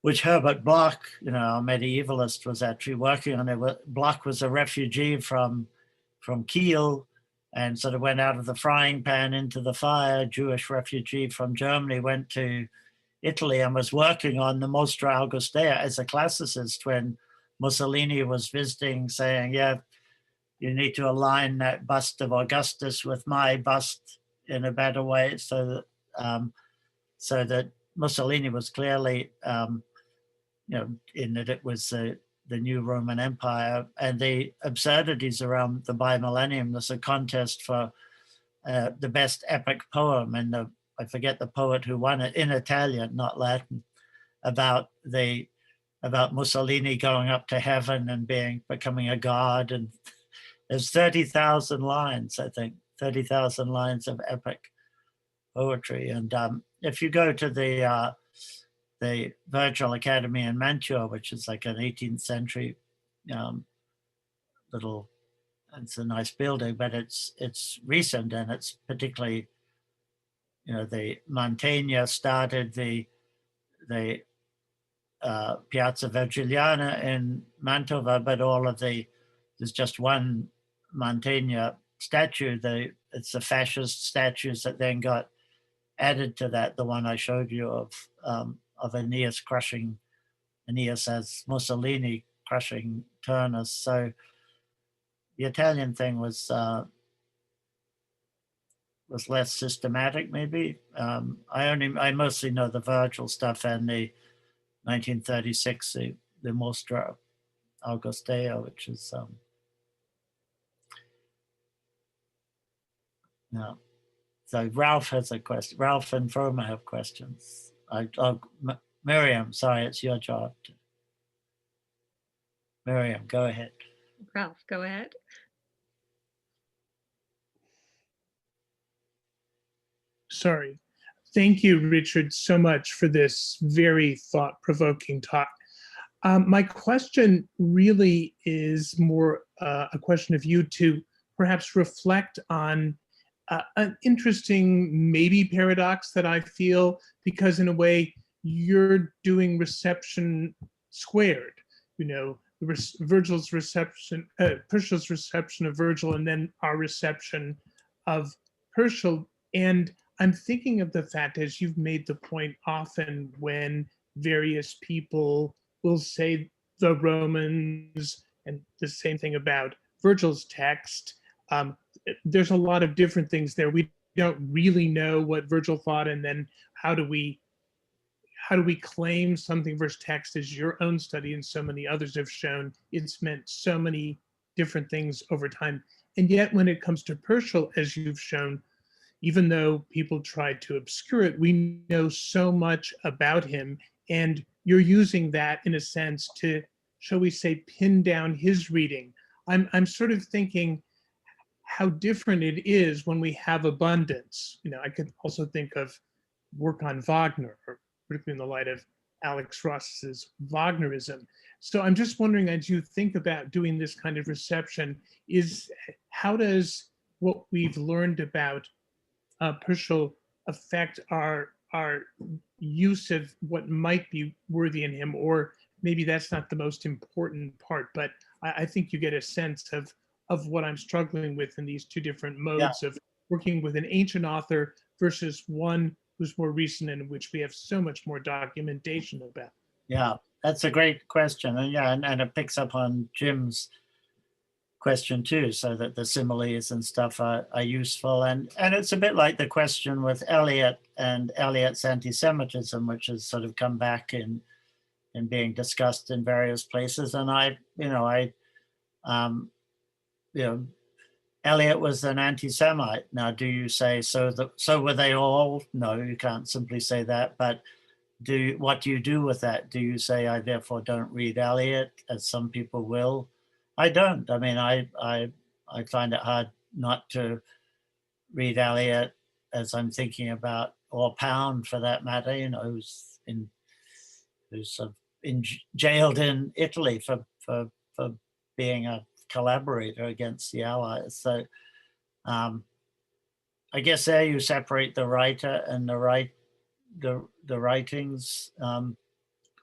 which Herbert Bloch, a medievalist, was actually working on it. Bloch was a refugee from Kiel and sort of went out of the frying pan into the fire. Jewish refugee from Germany, went to Italy and was working on the Mostra Augustea as a classicist when Mussolini was visiting, saying, you need to align that bust of Augustus with my bust in a better way, so that Mussolini was clearly, in that it was the new Roman Empire, and the absurdities around the bi-millennium. There's a contest for the best epic poem, and I forget the poet who won it, in Italian, not Latin, about Mussolini going up to heaven and becoming a god. And there's 30,000 lines, I think, 30,000 lines of epic poetry. And if you go to the Virgil Academy in Mantua, which is like an 18th century it's a nice building, but it's recent, and it's particularly, the Mantegna started the Piazza Vergiliana in Mantova, but there's just one Mantegna statue. It's the fascist statues that then got added to that, the one I showed you of Aeneas as Mussolini crushing Turnus. So the Italian thing was less systematic, maybe. I mostly know the Virgil stuff and the 1936, the Mostra Augustea, which is So Ralph has a question. Ralph and Froma have questions. Miriam, sorry, it's your job. Miriam, go ahead. Ralph, go ahead. Sorry. Thank you, Richard, so much for this very thought-provoking talk. My question really is more a question of you to perhaps reflect on an interesting maybe paradox that I feel, because in a way you're doing reception squared, Virgil's reception, Purcell's reception of Virgil, and then our reception of Purcell. And I'm thinking of the fact, as you've made the point often, when various people will say the Romans and the same thing about Virgil's text, there's a lot of different things there. We don't really know what Virgil thought, and then how do we claim something versus text, as your own study and so many others have shown? It's meant so many different things over time. And yet when it comes to Purcell, as you've shown, even though people tried to obscure it, we know so much about him, and you're using that in a sense to, shall we say, pin down his reading. I'm sort of thinking how different it is when we have abundance. I could also think of work on Wagner, particularly in the light of Alex Ross's Wagnerism. So I'm just wondering, as you think about doing this kind of reception, how does what we've learned about Purcell affect our use of what might be worthy in him, or maybe that's not the most important part, but I think you get a sense of what I'm struggling with in these two different modes of working with an ancient author versus one who's more recent and in which we have so much more documentation about. Yeah, that's a great question. And yeah, and it picks up on Jim's question too, so that the similes and stuff are useful. And it's a bit like the question with Eliot and Eliot's anti-Semitism, which has sort of come back in being discussed in various places. And Eliot was an anti-Semite. Now, do you say so were they all? No, you can't simply say that. But what do you do with that? Do you say, I therefore don't read Eliot, as some people will? I don't. I mean, I find it hard not to read Eliot as I'm thinking about, or Pound for that matter, who's jailed in Italy for being a collaborator against the Allies. So I guess there you separate the writer and the writings,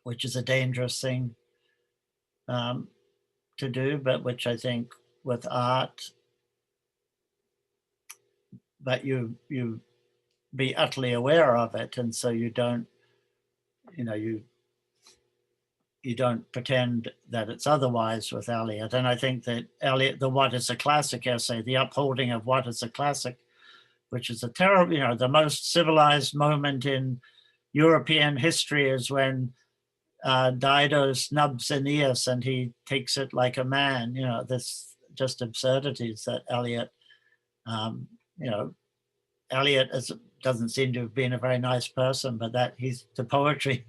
which is a dangerous thing to do, but which I think with art, but you be utterly aware of it, and so you don't, you don't pretend that it's otherwise with Eliot. And I think that Eliot, the What is a Classic essay, the upholding of what is a classic, which is a terrible, the most civilized moment in European history is when Dido snubs Aeneas and he takes it like a man. This just absurdities that Eliot, Eliot doesn't seem to have been a very nice person, but that he's the poetry.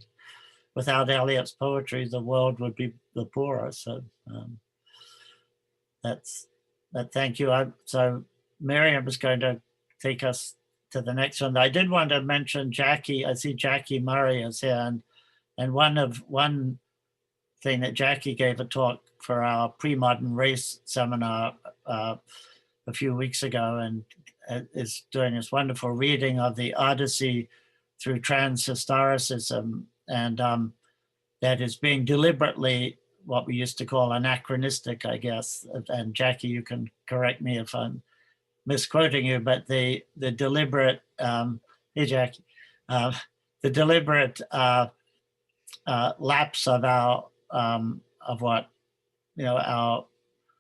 Without Eliot's poetry, the world would be the poorer. So thank you. So Miriam is going to take us to the next one. I did want to mention Jackie. I see Jackie Murray is here, and one thing that Jackie gave a talk for our pre-modern race seminar a few weeks ago, and is doing this wonderful reading of the Odyssey through transhistoricism, and that is being deliberately what we used to call anachronistic, I guess. And Jackie, you can correct me if I'm misquoting you, but the deliberate, hey Jackie, the deliberate lapse of our our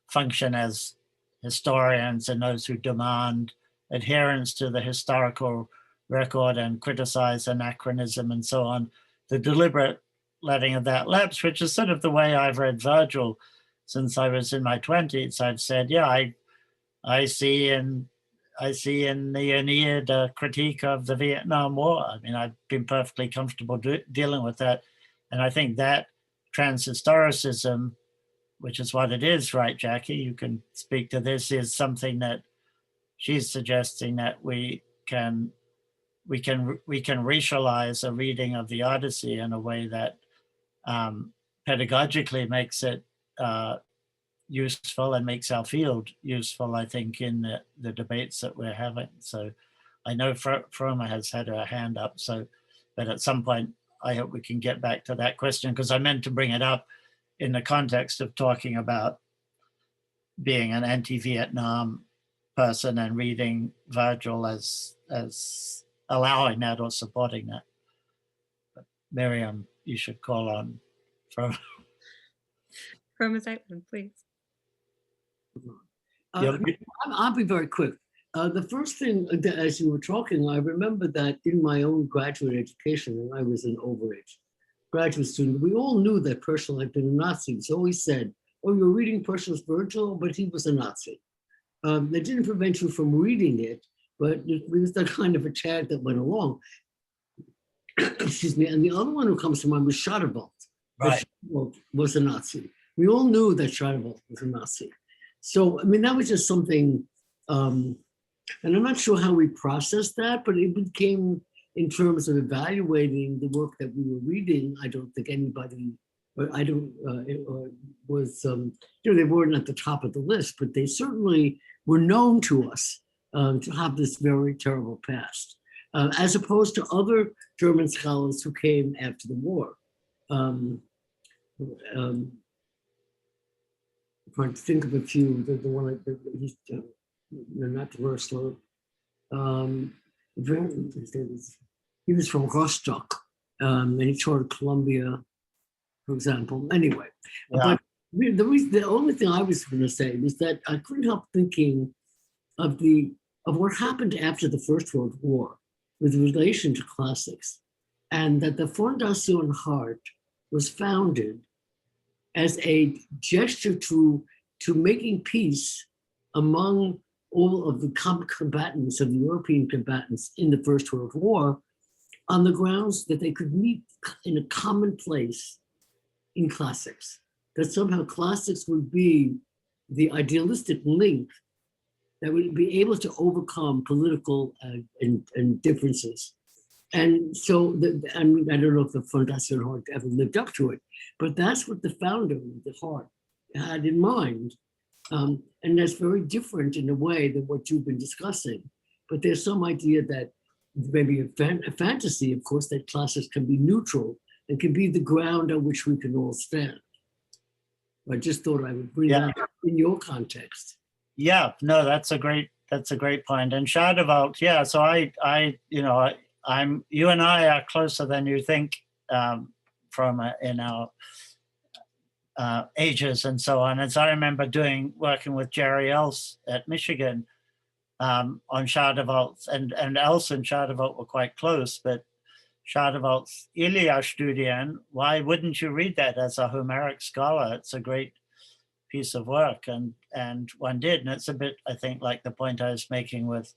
function as historians and those who demand adherence to the historical record and criticize anachronism and so on, the deliberate letting of that lapse, which is sort of the way I've read Virgil since I was in my 20s. I've said, yeah, I see in the Aeneid a critique of the Vietnam War. I mean, I've been perfectly comfortable dealing with that. And I think that transhistoricism, which is what it is, right, Jackie? You can speak to this, is something that she's suggesting that we can racialize a reading of the Odyssey in a way that pedagogically makes it useful and makes our field useful, I think, in the debates that we're having. So I know Froma has had her hand up, but at some point, I hope we can get back to that question, because I meant to bring it up in the context of talking about being an anti-Vietnam person and reading Virgil as allowing that or supporting that. But Miriam, you should call on Froma. Froma's Island, please. I'll be very quick. The first thing, as you were talking, I remember that in my own graduate education, when I was an overage graduate student, we all knew that Purcell had been a Nazi. So we said, oh, you're reading Purcell's Virgil, but he was a Nazi. That didn't prevent you from reading it, but it was the kind of a tag that went along. Excuse me. And the other one who comes to mind was Schottewald. Right. Schottewald was a Nazi. We all knew that Schottewald was a Nazi. So, I mean, that was just something, and I'm not sure how we processed that, but it became, in terms of evaluating the work that we were reading, I don't think anybody, but I don't, was, they weren't at the top of the list, but they certainly were known to us to have this very terrible past, as opposed to other German scholars who came after the war. Trying to think of a few, the one that he's not Rostock. He was from Rostock, and he taught at Columbia, for example. Anyway, Yeah. but the only thing I was going to say was that I couldn't help thinking of what happened after the First World War with relation to classics, and that the Fondation Hart was founded as a gesture to making peace among all of the combatants, of the European combatants in the First World War, on the grounds that they could meet in a common place in classics, that somehow classics would be the idealistic link that would be able to overcome political and differences. And so, I mean, I don't know if the Fondation Hart ever lived up to it, but that's what the founder of the Hart had in mind. And that's very different in a way than what you've been discussing. But there's some idea that maybe a fantasy, of course, that classics can be neutral and can be the ground on which we can all stand. I just thought I would bring that up in your context. Yeah, no, that's a great point. And Shadowvault, yeah, so you and I are closer than you think in our ages and so on. As I remember working with Jerry Else at Michigan on Shadowvault, and Else and Shadowvault were quite close, but Shadowvault's Ilias-Studien, why wouldn't you read that as a Homeric scholar? It's a great piece of work, and one did, and it's a bit, I think, like the point I was making with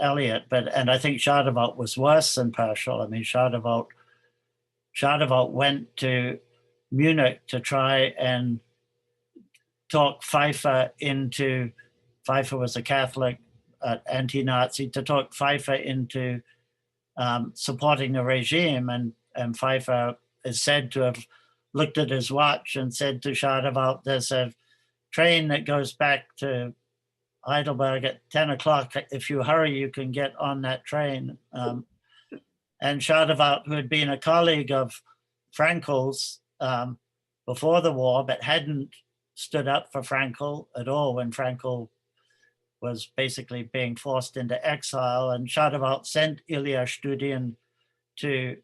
Eliot, and I think Shadowvault was worse than Peschel. I mean, Shadowvault went to Munich to try and talk Pfeiffer was a Catholic, anti-Nazi, to talk Pfeiffer into supporting the regime, and Pfeiffer is said to have looked at his watch and said to Shadowvault, there's a train that goes back to Heidelberg at 10 o'clock. If you hurry, you can get on that train. And Shadowvault, who had been a colleague of Frankel's before the war, but hadn't stood up for Frankel at all when Frankel was basically being forced into exile, and Shadowvault sent Ilias-Studien to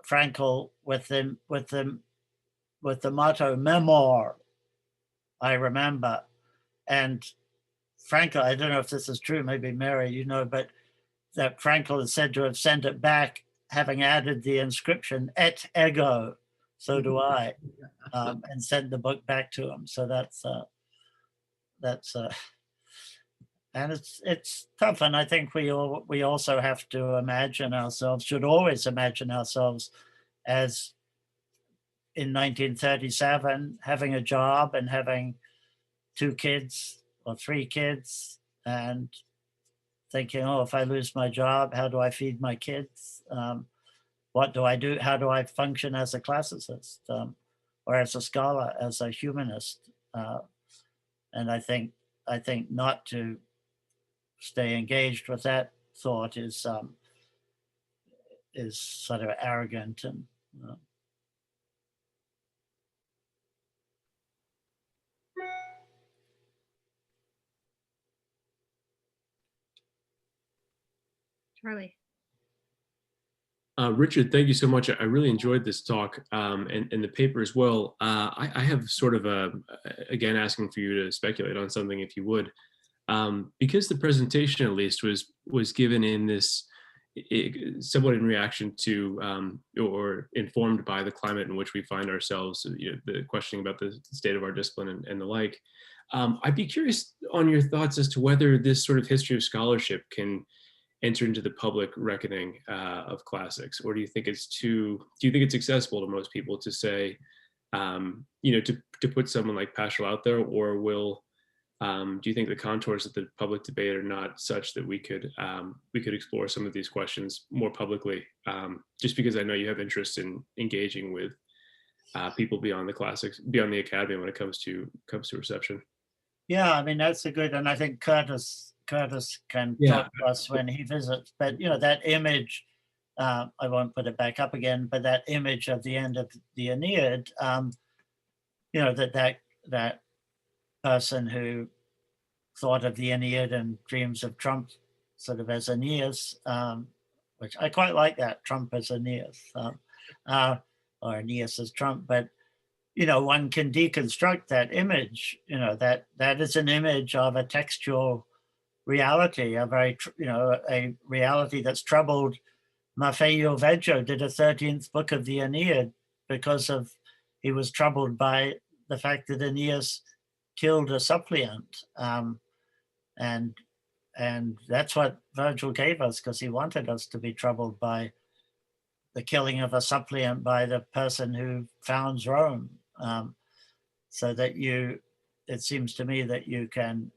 Frankel with the motto "Memor," I remember. And Frankel, I don't know if this is true, maybe Mary, you know, but that Frankel is said to have sent it back, having added the inscription "Et ego," so do I, and sent the book back to him. So and it's tough. And I think we also have to should always imagine ourselves as in 1937, having a job and having 2 kids or 3 kids, and thinking, oh, if I lose my job, how do I feed my kids? What do I do? How do I function as a classicist or as a scholar, as a humanist? And I think not to stay engaged with that thought is sort of arrogant and Charlie. Richard, thank you so much. I really enjoyed this talk and the paper as well. I have sort of again, asking for you to speculate on something, if you would. Because the presentation, at least, was given in this somewhat in reaction to or informed by the climate in which we find ourselves, the questioning about the state of our discipline and the like. I'd be curious on your thoughts as to whether this sort of history of scholarship can enter into the public reckoning of classics, or do you think it's accessible to most people to say, to put someone like Peschel out there, or do you think the contours of the public debate are not such that we could explore some of these questions more publicly? Just because I know you have interest in engaging with people beyond the classics, beyond the academy when it comes to reception. Yeah, I mean, that's a good, and I think Curtis can Yeah. talk to us when he visits, but that image, I won't put it back up again, but that image of the end of the Aeneid, that person who thought of the Aeneid and dreams of Trump sort of as Aeneas, which I quite like that, Trump as Aeneas, or Aeneas as Trump, but one can deconstruct that image, that is an image of a textual reality, a very, a reality that's troubled. Maffeo Veggio did a 13th book of the Aeneid because he was troubled by the fact that Aeneas killed a suppliant. And that's what Virgil gave us, because he wanted us to be troubled by the killing of a suppliant by the person who founds Rome. So that it seems to me that you can,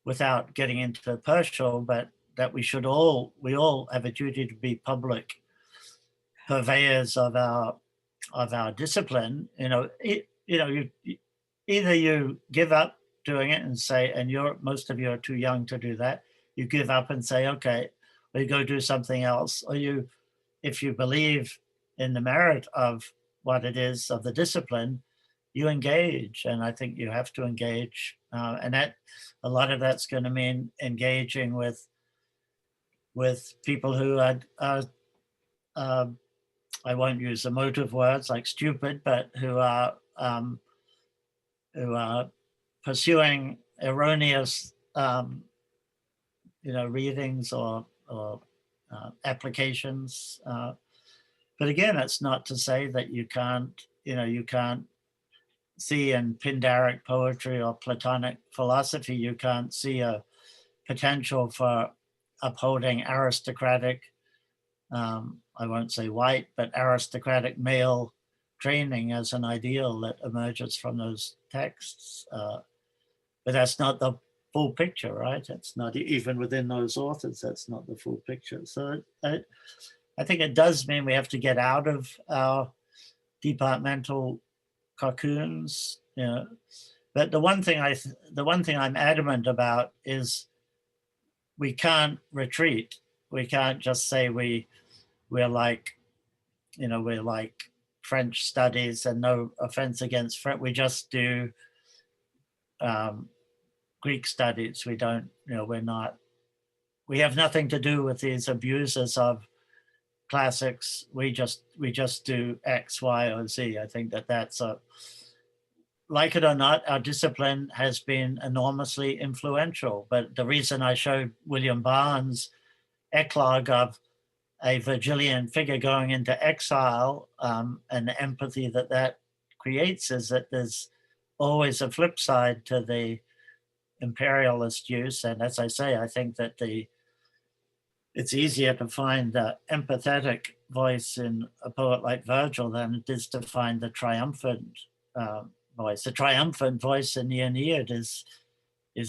without getting into the partial, but that we all have a duty to be public purveyors of our discipline. Either you give up doing it and say, and most of you are too young to do that, you give up and say, okay, we go do something else, or if you believe in the merit of what it is of the discipline, you engage. And I think you have to engage, and that a lot of that's going to mean engaging with people who are I won't use emotive words like stupid, but who are pursuing erroneous readings or applications. But again, it's not to say that you can't see in Pindaric poetry or Platonic philosophy, you can't see a potential for upholding aristocratic, I won't say white, but aristocratic male training as an ideal that emerges from those texts. But that's not the full picture, right? It's not even within those authors, that's not the full picture. So I think it does mean we have to get out of our departmental cocoons, But the one thing I'm adamant about is we can't retreat. We can't just say we're like French studies, and no offense against French. We just do Greek studies. We don't, we have nothing to do with these abusers of classics. We just do X, Y, or Z. I think that's like it or not, our discipline has been enormously influential. But the reason I showed William Barnes' eclogue of a Virgilian figure going into exile, and the empathy that creates, is that there's always a flip side to the imperialist use. And as I say, I think that it's easier to find the empathetic voice in a poet like Virgil than it is to find the triumphant voice. The triumphant voice in the Aeneid is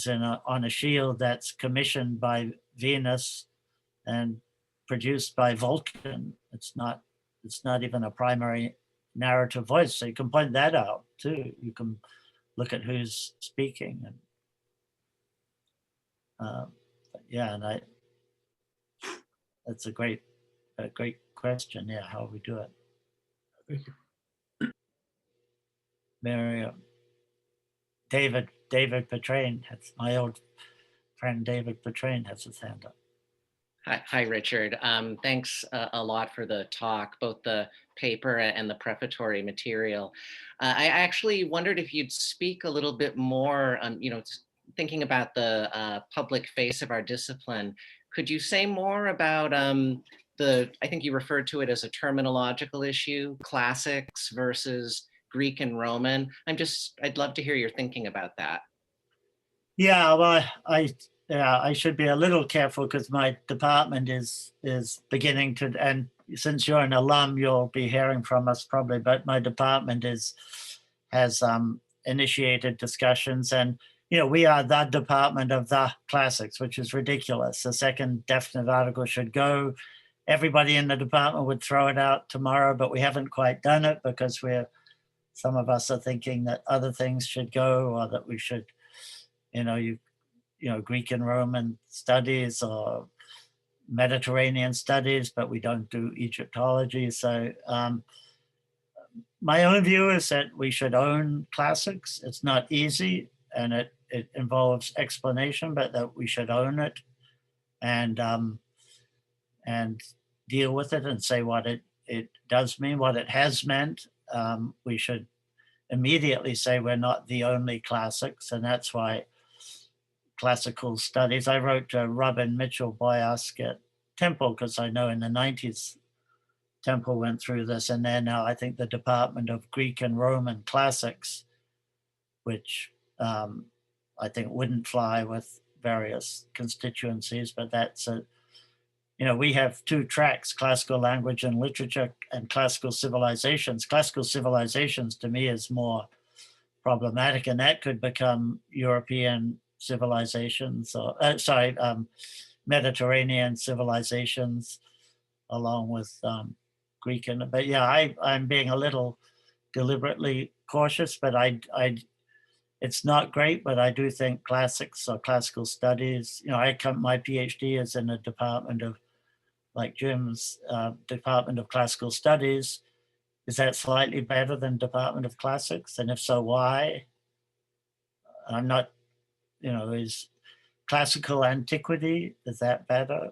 on a shield that's commissioned by Venus and produced by Vulcan. It's not even a primary narrative voice. So you can point that out too. You can look at who's speaking, and that's a great question. Yeah, how we do it. Thank you. Miriam, David Petrain, my old friend David Petrain has his hand up. Hi, Richard. Thanks a lot for the talk, both the paper and the prefatory material. I actually wondered if you'd speak a little bit more, thinking about the public face of our discipline. Could you say more about I think you referred to it as a terminological issue, classics versus Greek and Roman? I'd love to hear your thinking about that. Yeah, well, I should be a little careful because my department is beginning to, and since you're an alum, you'll be hearing from us probably, but my department has initiated discussions, and we are the department of the classics, which is ridiculous. The second definite article should go. Everybody in the department would throw it out tomorrow, but we haven't quite done it because some of us are thinking that other things should go, or that we should Greek and Roman studies or Mediterranean studies, but we don't do Egyptology. So my own view is that we should own classics. It's not easy, and it involves explanation, but that we should own it and deal with it and say what it does mean, what it has meant. We should immediately say we're not the only classics, and that's why classical studies. I wrote Robin Mitchell Boyask at Temple because I know in the 90s Temple went through this, and then now I think the Department of Greek and Roman Classics, which I think wouldn't fly with various constituencies, but that's we have 2 tracks, classical language and literature and classical civilizations. Classical civilizations to me is more problematic, and that could become European civilizations, or Mediterranean civilizations, along with Greek. But yeah, I'm being a little deliberately cautious, but it's not great, but I do think classics or classical studies, my PhD is in a department of, like Jim's, Department of Classical Studies. Is that slightly better than Department of Classics? And if so, why? I'm not, is classical antiquity, is that better?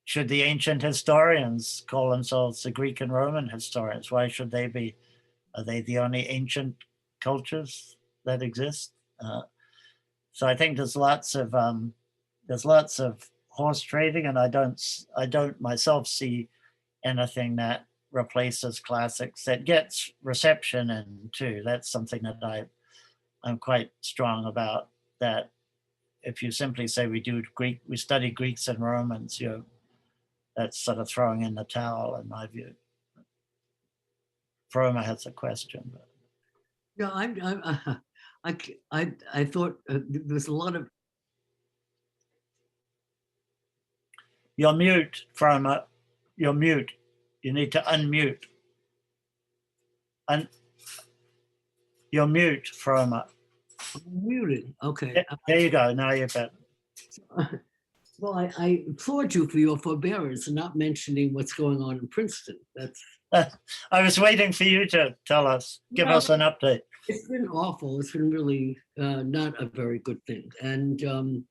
Should the ancient historians call themselves the Greek and Roman historians? Why should they be? Are they the only ancient cultures that exist? So I think there's lots of horse trading, and I don't myself see anything that replaces classics that gets reception, and too. That's something that I'm quite strong about. That if you simply say we study Greeks and Romans, that's sort of throwing in the towel, in my view. Froma has a question. But. No, I thought there's a lot of. You're mute, Froma. You're mute. You need to unmute. You're mute, Froma. I'm muted. Okay. There you go. Now you're better. Well, I applaud you for your forbearance and not mentioning what's going on in Princeton. I was waiting for you to tell us, give us an update. It's been awful. It's been really not a very good thing. And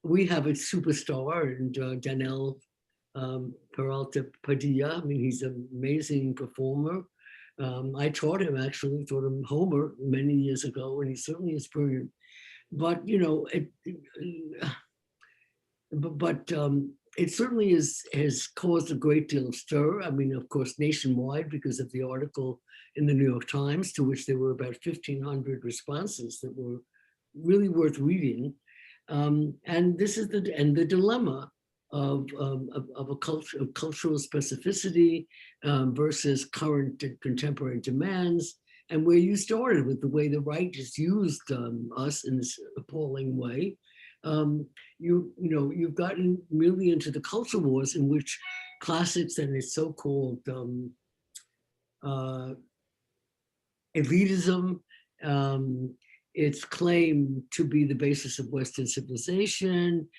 we have a superstar, and Daniel Peralta Padilla. I mean, he's an amazing performer. I taught him Homer many years ago, and he certainly is brilliant. But, it certainly has caused a great deal of stir. I mean, of course, nationwide, because of the article in the New York Times, to which there were about 1,500 responses that were really worth reading. And this is the dilemma of a culture of cultural specificity versus current contemporary demands, and where you started with the way the right just used us in this appalling way. You've gotten really into the culture wars in which classics and its so-called elitism, its claim to be the basis of Western civilization,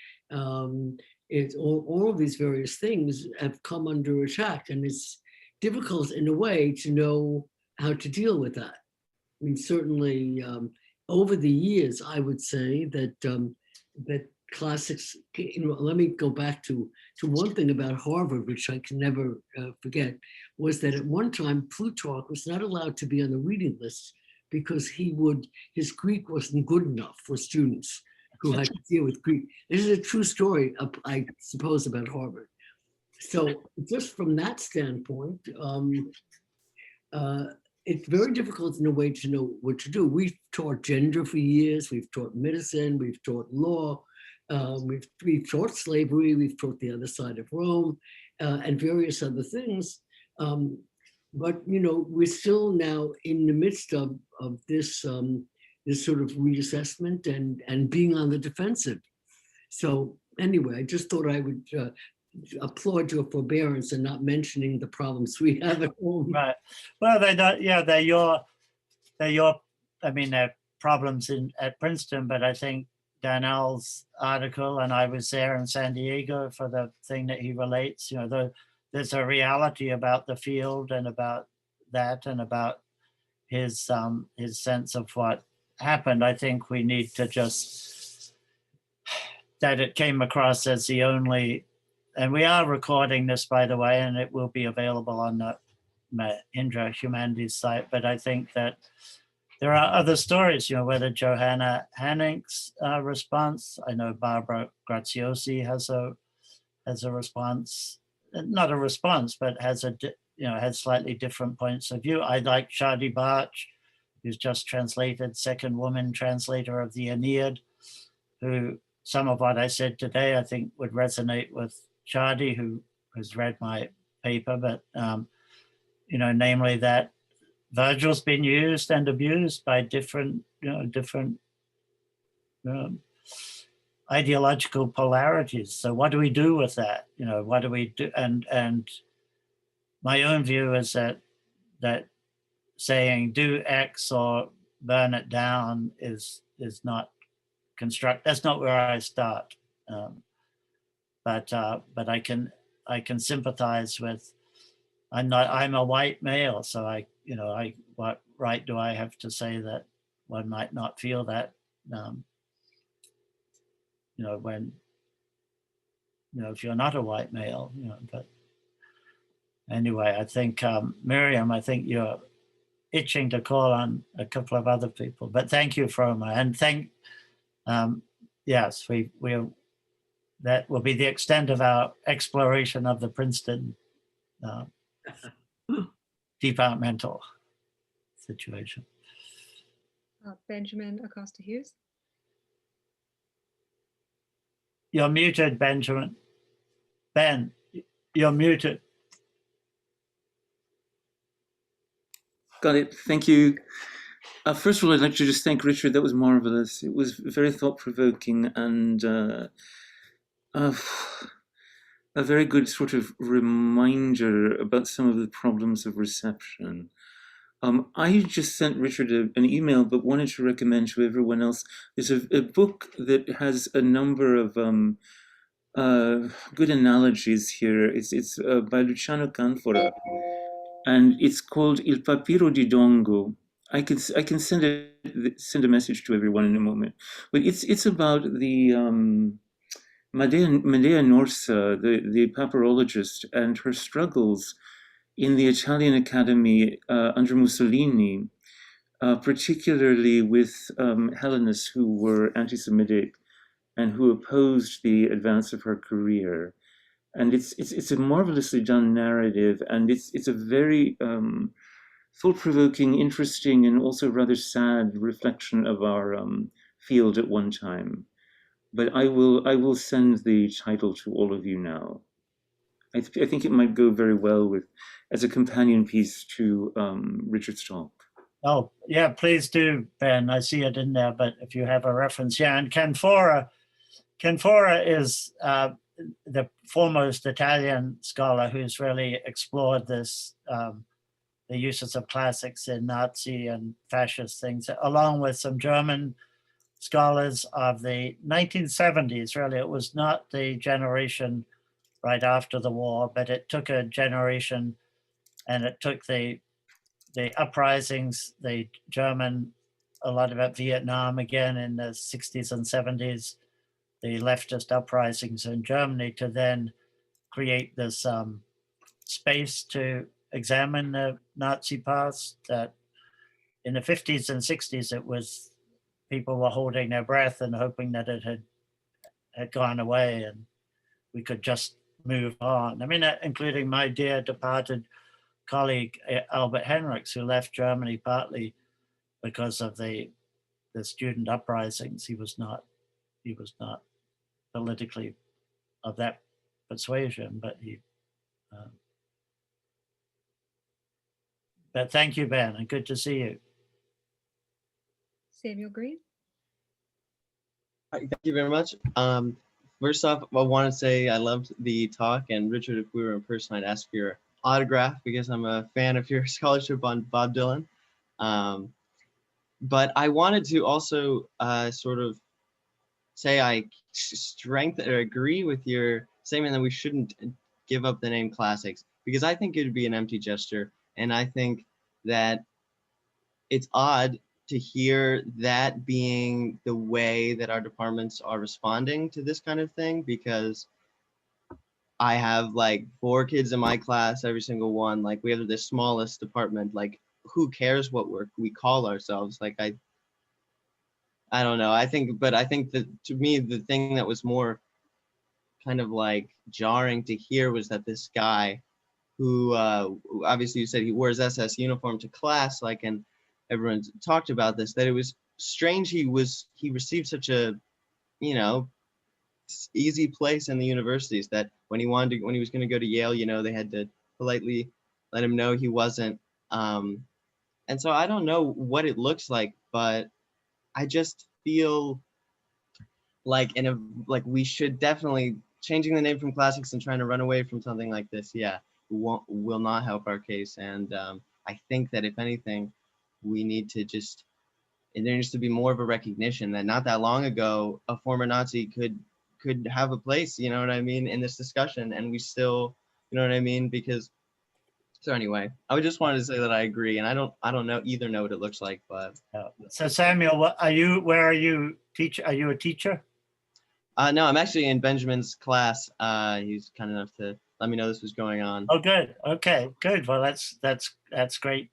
it's all of these various things have come under attack, and it's difficult in a way to know how to deal with that. I mean, certainly over the years, I would say that that classics, let me go back to one thing about Harvard, which I can never forget, was that at one time Plutarch was not allowed to be on the reading list because his Greek wasn't good enough for students who had to deal with Greek. This is a true story, I suppose, about Harvard. So just from that standpoint, it's very difficult in a way to know what to do. We've taught gender for years, we've taught medicine, we've taught law, we've taught slavery, we've taught the other side of Rome, and various other things. But we're still now in the midst of this this sort of reassessment and being on the defensive. So anyway, I just thought I would applaud your forbearance and not mentioning the problems we have at home. Right. Well, they're not. Yeah, they're your. I mean, they're problems at Princeton, but I think Darnell's article, and I was there in San Diego for the thing that he relates, there's a reality about the field and about that and about his sense of what happened. I think we need to just, that it came across as the only, and we are recording this, by the way, and it will be available on the Mahindra Humanities site, but I think that there are other stories, whether Johanna Hanink's response, I know Barbara Graziosi has a response, not a response, but has had slightly different points of view. I like Shadi Bach, who's just translated, second woman translator of the Aeneid, who some of what I said today, I think would resonate with Shadi, who has read my paper, but namely that Virgil's been used and abused by different ideological polarities. So what do we do with that? What do we do? And my own view is that saying do X or burn it down is not that's not where I start. But I can sympathize with. I'm a white male, so what right do I have to say that one might not feel that, when, if you're not a white male, but anyway, I think, Miriam, I think you're itching to call on a couple of other people, but thank you, Froma, and yes, that will be the extent of our exploration of the Princeton departmental situation. Benjamin Acosta Hughes. You're muted, Benjamin. Ben, you're muted. Got it. Thank you. First of all, I'd like to just thank Richard. That was marvelous. It was very thought-provoking and a very good sort of reminder about some of the problems of reception. I just sent Richard an email, but wanted to recommend to everyone else. There's a book that has a number of good analogies here. It's by Luciano Canfora, and it's called Il Papiro di Dongo. I can send a message to everyone in a moment, but it's about the Medea Norsa, the papyrologist, and her struggles in the Italian Academy under Mussolini, particularly with Hellenists who were anti-Semitic and who opposed the advance of her career. And it's a marvelously done narrative, and it's a very thought-provoking, interesting, and also rather sad reflection of our field at one time. But I will send the title to all of you now. I think it might go very well as a companion piece to Richard's talk. Oh, yeah, please do, Ben. I see it in there, but if you have a reference, yeah. And Canfora is the foremost Italian scholar who's really explored this, the uses of classics in Nazi and fascist things, along with some German scholars of the 1970s. Really, it was not the generation right after the war, but it took a generation, and it took the uprisings, the German, a lot about Vietnam again in the 60s and 70s, the leftist uprisings in Germany, to then create this space to examine the Nazi past. That in the 50s and 60s, it was people were holding their breath and hoping that it had gone away and we could just move on. I mean, including my dear departed colleague Albert Henrichs, who left Germany partly because of the student uprisings. He was not politically of that persuasion, but but thank you, Ben, and good to see you. Samuel Green. Thank you very much. First off, I want to say I loved the talk, and Richard, if we were in person, I'd ask for your autograph because I'm a fan of your scholarship on Bob Dylan. but I wanted to also sort of say I strengthen or agree with your statement that we shouldn't give up the name classics, because I think it would be an empty gesture. And I think that it's odd to hear that being the way that our departments are responding to this kind of thing, because I have like 4 kids in my class, every single one. Like, we have the smallest department. Like, who cares what we call ourselves? Like, I don't know. I think that to me, the thing that was more kind of like jarring to hear was that this guy who obviously you said he wears SS uniform to class, like, and everyone's talked about this, that it was strange he received such a, you know, easy place in the universities, that when he was going to go to Yale, you know, they had to politely let him know he wasn't. And so I don't know what it looks like, but I just feel like we should definitely changing the name from classics and trying to run away from something like this. Yeah, will not help our case. And I think that if anything, we need to there needs to be more of a recognition that not that long ago, a former Nazi could have a place, you know what I mean, in this discussion, and we still, you know what I mean, because. So anyway, I just wanted to say that I agree, and I don't know what it looks like, but. So Samuel, where are you teach? Are you a teacher? No, I'm actually in Benjamin's class. He's kind enough to let me know this was going on. Oh, good. Okay, good. Well, that's great.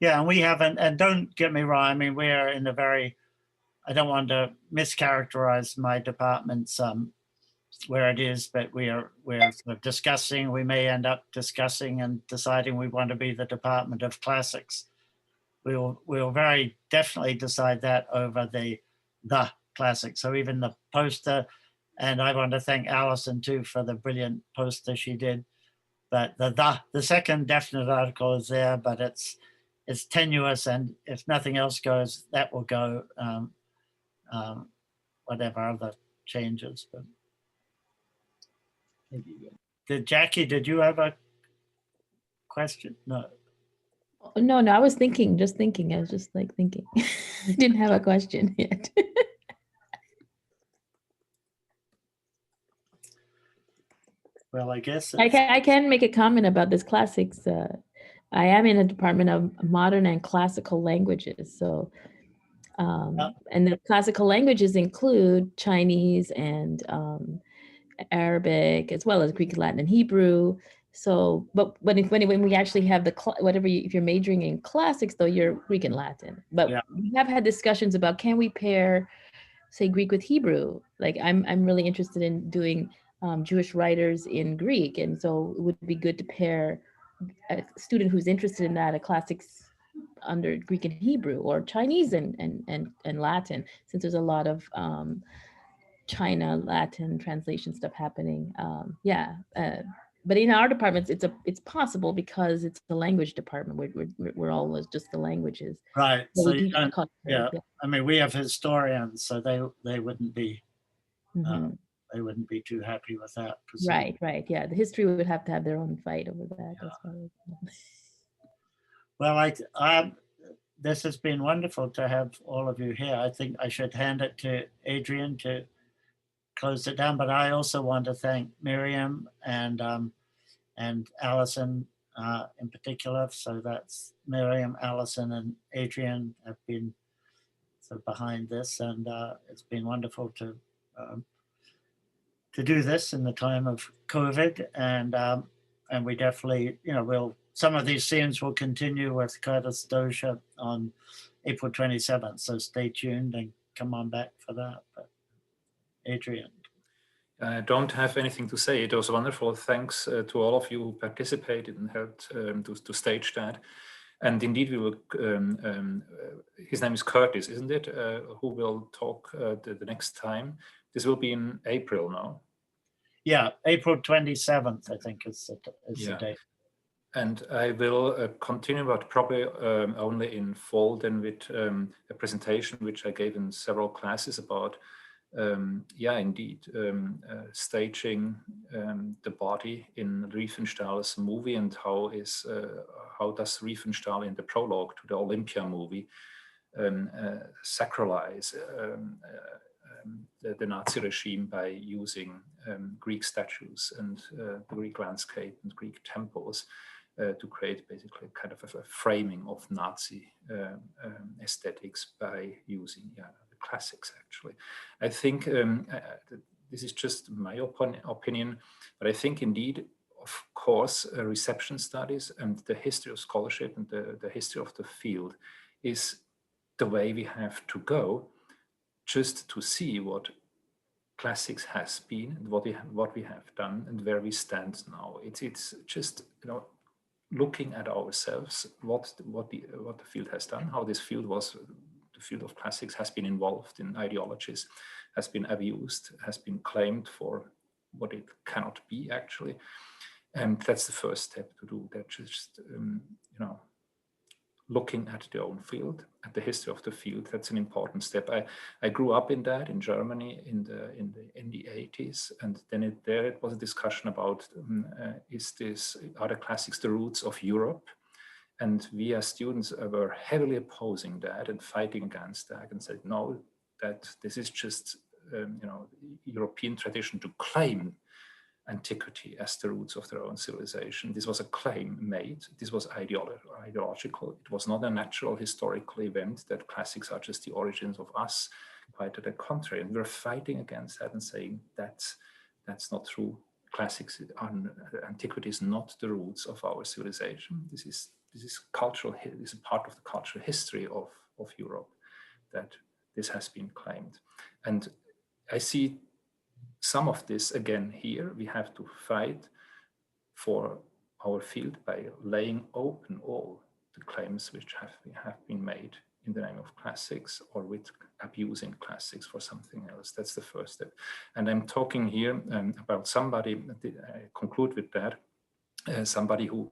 Yeah, and we haven't, and don't get me wrong, I mean, we're in a very, I don't want to mischaracterize my department's where it is, but we're sort of discussing, we may end up discussing and deciding we want to be the Department of Classics. We'll very definitely decide that over the classics. So even the poster, and I want to thank Alison too for the brilliant poster she did. But the second definite article is there, but it's tenuous, and if nothing else goes, that will go. Whatever other changes. But Jackie, did you have a question? No. No, I was just thinking. I was just like thinking. I didn't have a question yet. Well, I guess I can make a comment about this classics. I am in a department of modern and classical languages. So, and the classical languages include Chinese and Arabic, as well as Greek, Latin, and Hebrew. So, but when we actually have if you're majoring in classics, though, you're Greek and Latin. But we have had discussions about, can we pair, say, Greek with Hebrew? Like, I'm really interested in doing Jewish writers in Greek, and so it would be good to pair a student who's interested in that, a classics under Greek and Hebrew, or Chinese and Latin, since there's a lot of China Latin translation stuff happening. But in our departments, it's possible because it's the language department. We're always just the languages. Right. So yeah. I mean, we have historians, so they wouldn't be. They wouldn't be too happy with that. Right. Yeah, the history would have to have their own fight over that. Well, this has been wonderful to have all of you here. I think I should hand it to Adrian to close it down, but I also want to thank Miriam and Alison in particular. So that's Miriam, Alison, and Adrian have been sort of behind this, and it's been wonderful to do this in the time of COVID, and we definitely, some of these scenes will continue with Curtis Dozier on April 27th. So stay tuned and come on back for that. But Adrian. I don't have anything to say. It was wonderful. Thanks to all of you who participated and helped to stage that. And indeed, we will. His name is Curtis, isn't it? Who will talk the next time? This will be in April now. Yeah, April 27th, I think is the date. And I will continue, but probably only in fall, then with a presentation which I gave in several classes about, staging the body in Riefenstahl's movie, and how does Riefenstahl in the prologue to the Olympia movie sacralize the Nazi regime by using Greek statues and the Greek landscape and Greek temples to create basically kind of a framing of Nazi aesthetics by using the classics, actually. I think this is just my opinion, but I think indeed, of course, reception studies and the history of scholarship and the history of the field is the way we have to go, just to see what classics has been and what we have done and where we stand now. It's just, you know, looking at ourselves, what the field has done, how this field the field of classics has been involved in ideologies, has been abused, has been claimed for what it cannot be actually. And that's the first step to do that, just, you know, looking at the own field, at the history of the field. That's an important step. I grew up in that in Germany in the 80s, and then it was a discussion about are the classics the roots of Europe? And we as students were heavily opposing that and fighting against that, and said no, that this is just you know, European tradition to claim antiquity as the roots of their own civilization. This was a claim made. This was ideological. It was not a natural historical event that classics are just the origins of us. Quite to the contrary. And we're fighting against that and saying that's not true. Classics, antiquity is not the roots of our civilization. This is cultural. This is part of the cultural history of Europe, that this has been claimed. And I see some of this again here. We have to fight for our field by laying open all the claims which have been made in the name of classics, or with abusing classics for something else. That's the first step. And I'm talking here about somebody, I conclude with that, somebody who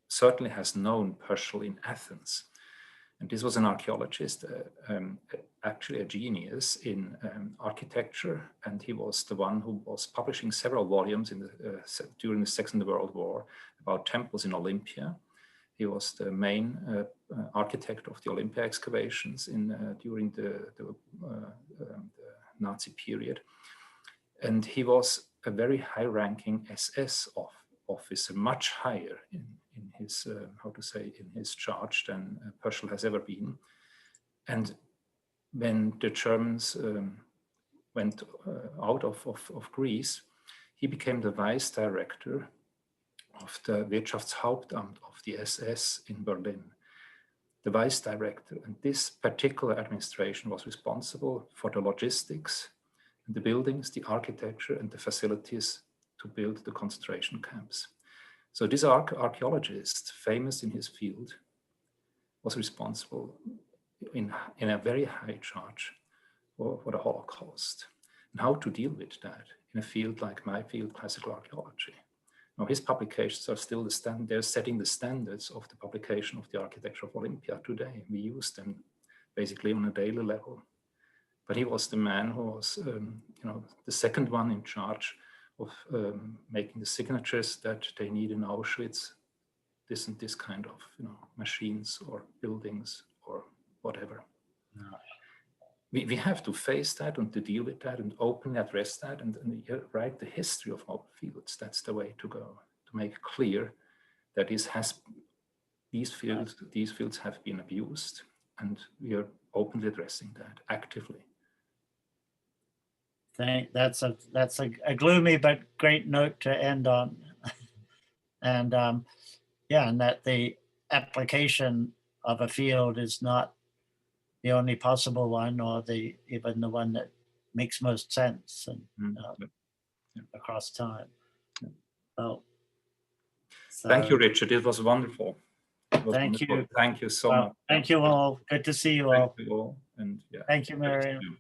certainly has known Pöschl in Athens. And this was an archaeologist, actually a genius in architecture, and he was the one who was publishing several volumes during the Second World War about temples in Olympia. He was the main architect of the Olympia excavations during the Nazi period. And he was a very high-ranking SS officer, much higher in his, in his charge than Pöschl has ever been. And when the Germans went out of Greece, he became the vice director of the Wirtschaftshauptamt of the SS in Berlin. The vice director, and this particular administration was responsible for the logistics, and the buildings, the architecture, and the facilities to build the concentration camps. So this archaeologist, famous in his field, was responsible in a very high charge for the Holocaust, and how to deal with that in a field like my field, classical archaeology. Now, his publications are still they're setting the standards of the publication of the architecture of Olympia today. We use them basically on a daily level. But he was the man who was, the second one in charge of making the signatures that they need in Auschwitz, this and this kind of machines or buildings or whatever. No. We have to face that and to deal with that and openly address that and write the history of our fields. That's the way to go, to make clear that these fields have been abused, and we are openly addressing that actively. That's a gloomy but great note to end on. And and that the application of a field is not the only possible one, or even the one that makes most sense and across time. So thank you, Richard. It was wonderful. Thank you. Thank you so much. Thank you all. Good to see you all. Thank you all. And thank you, Marion.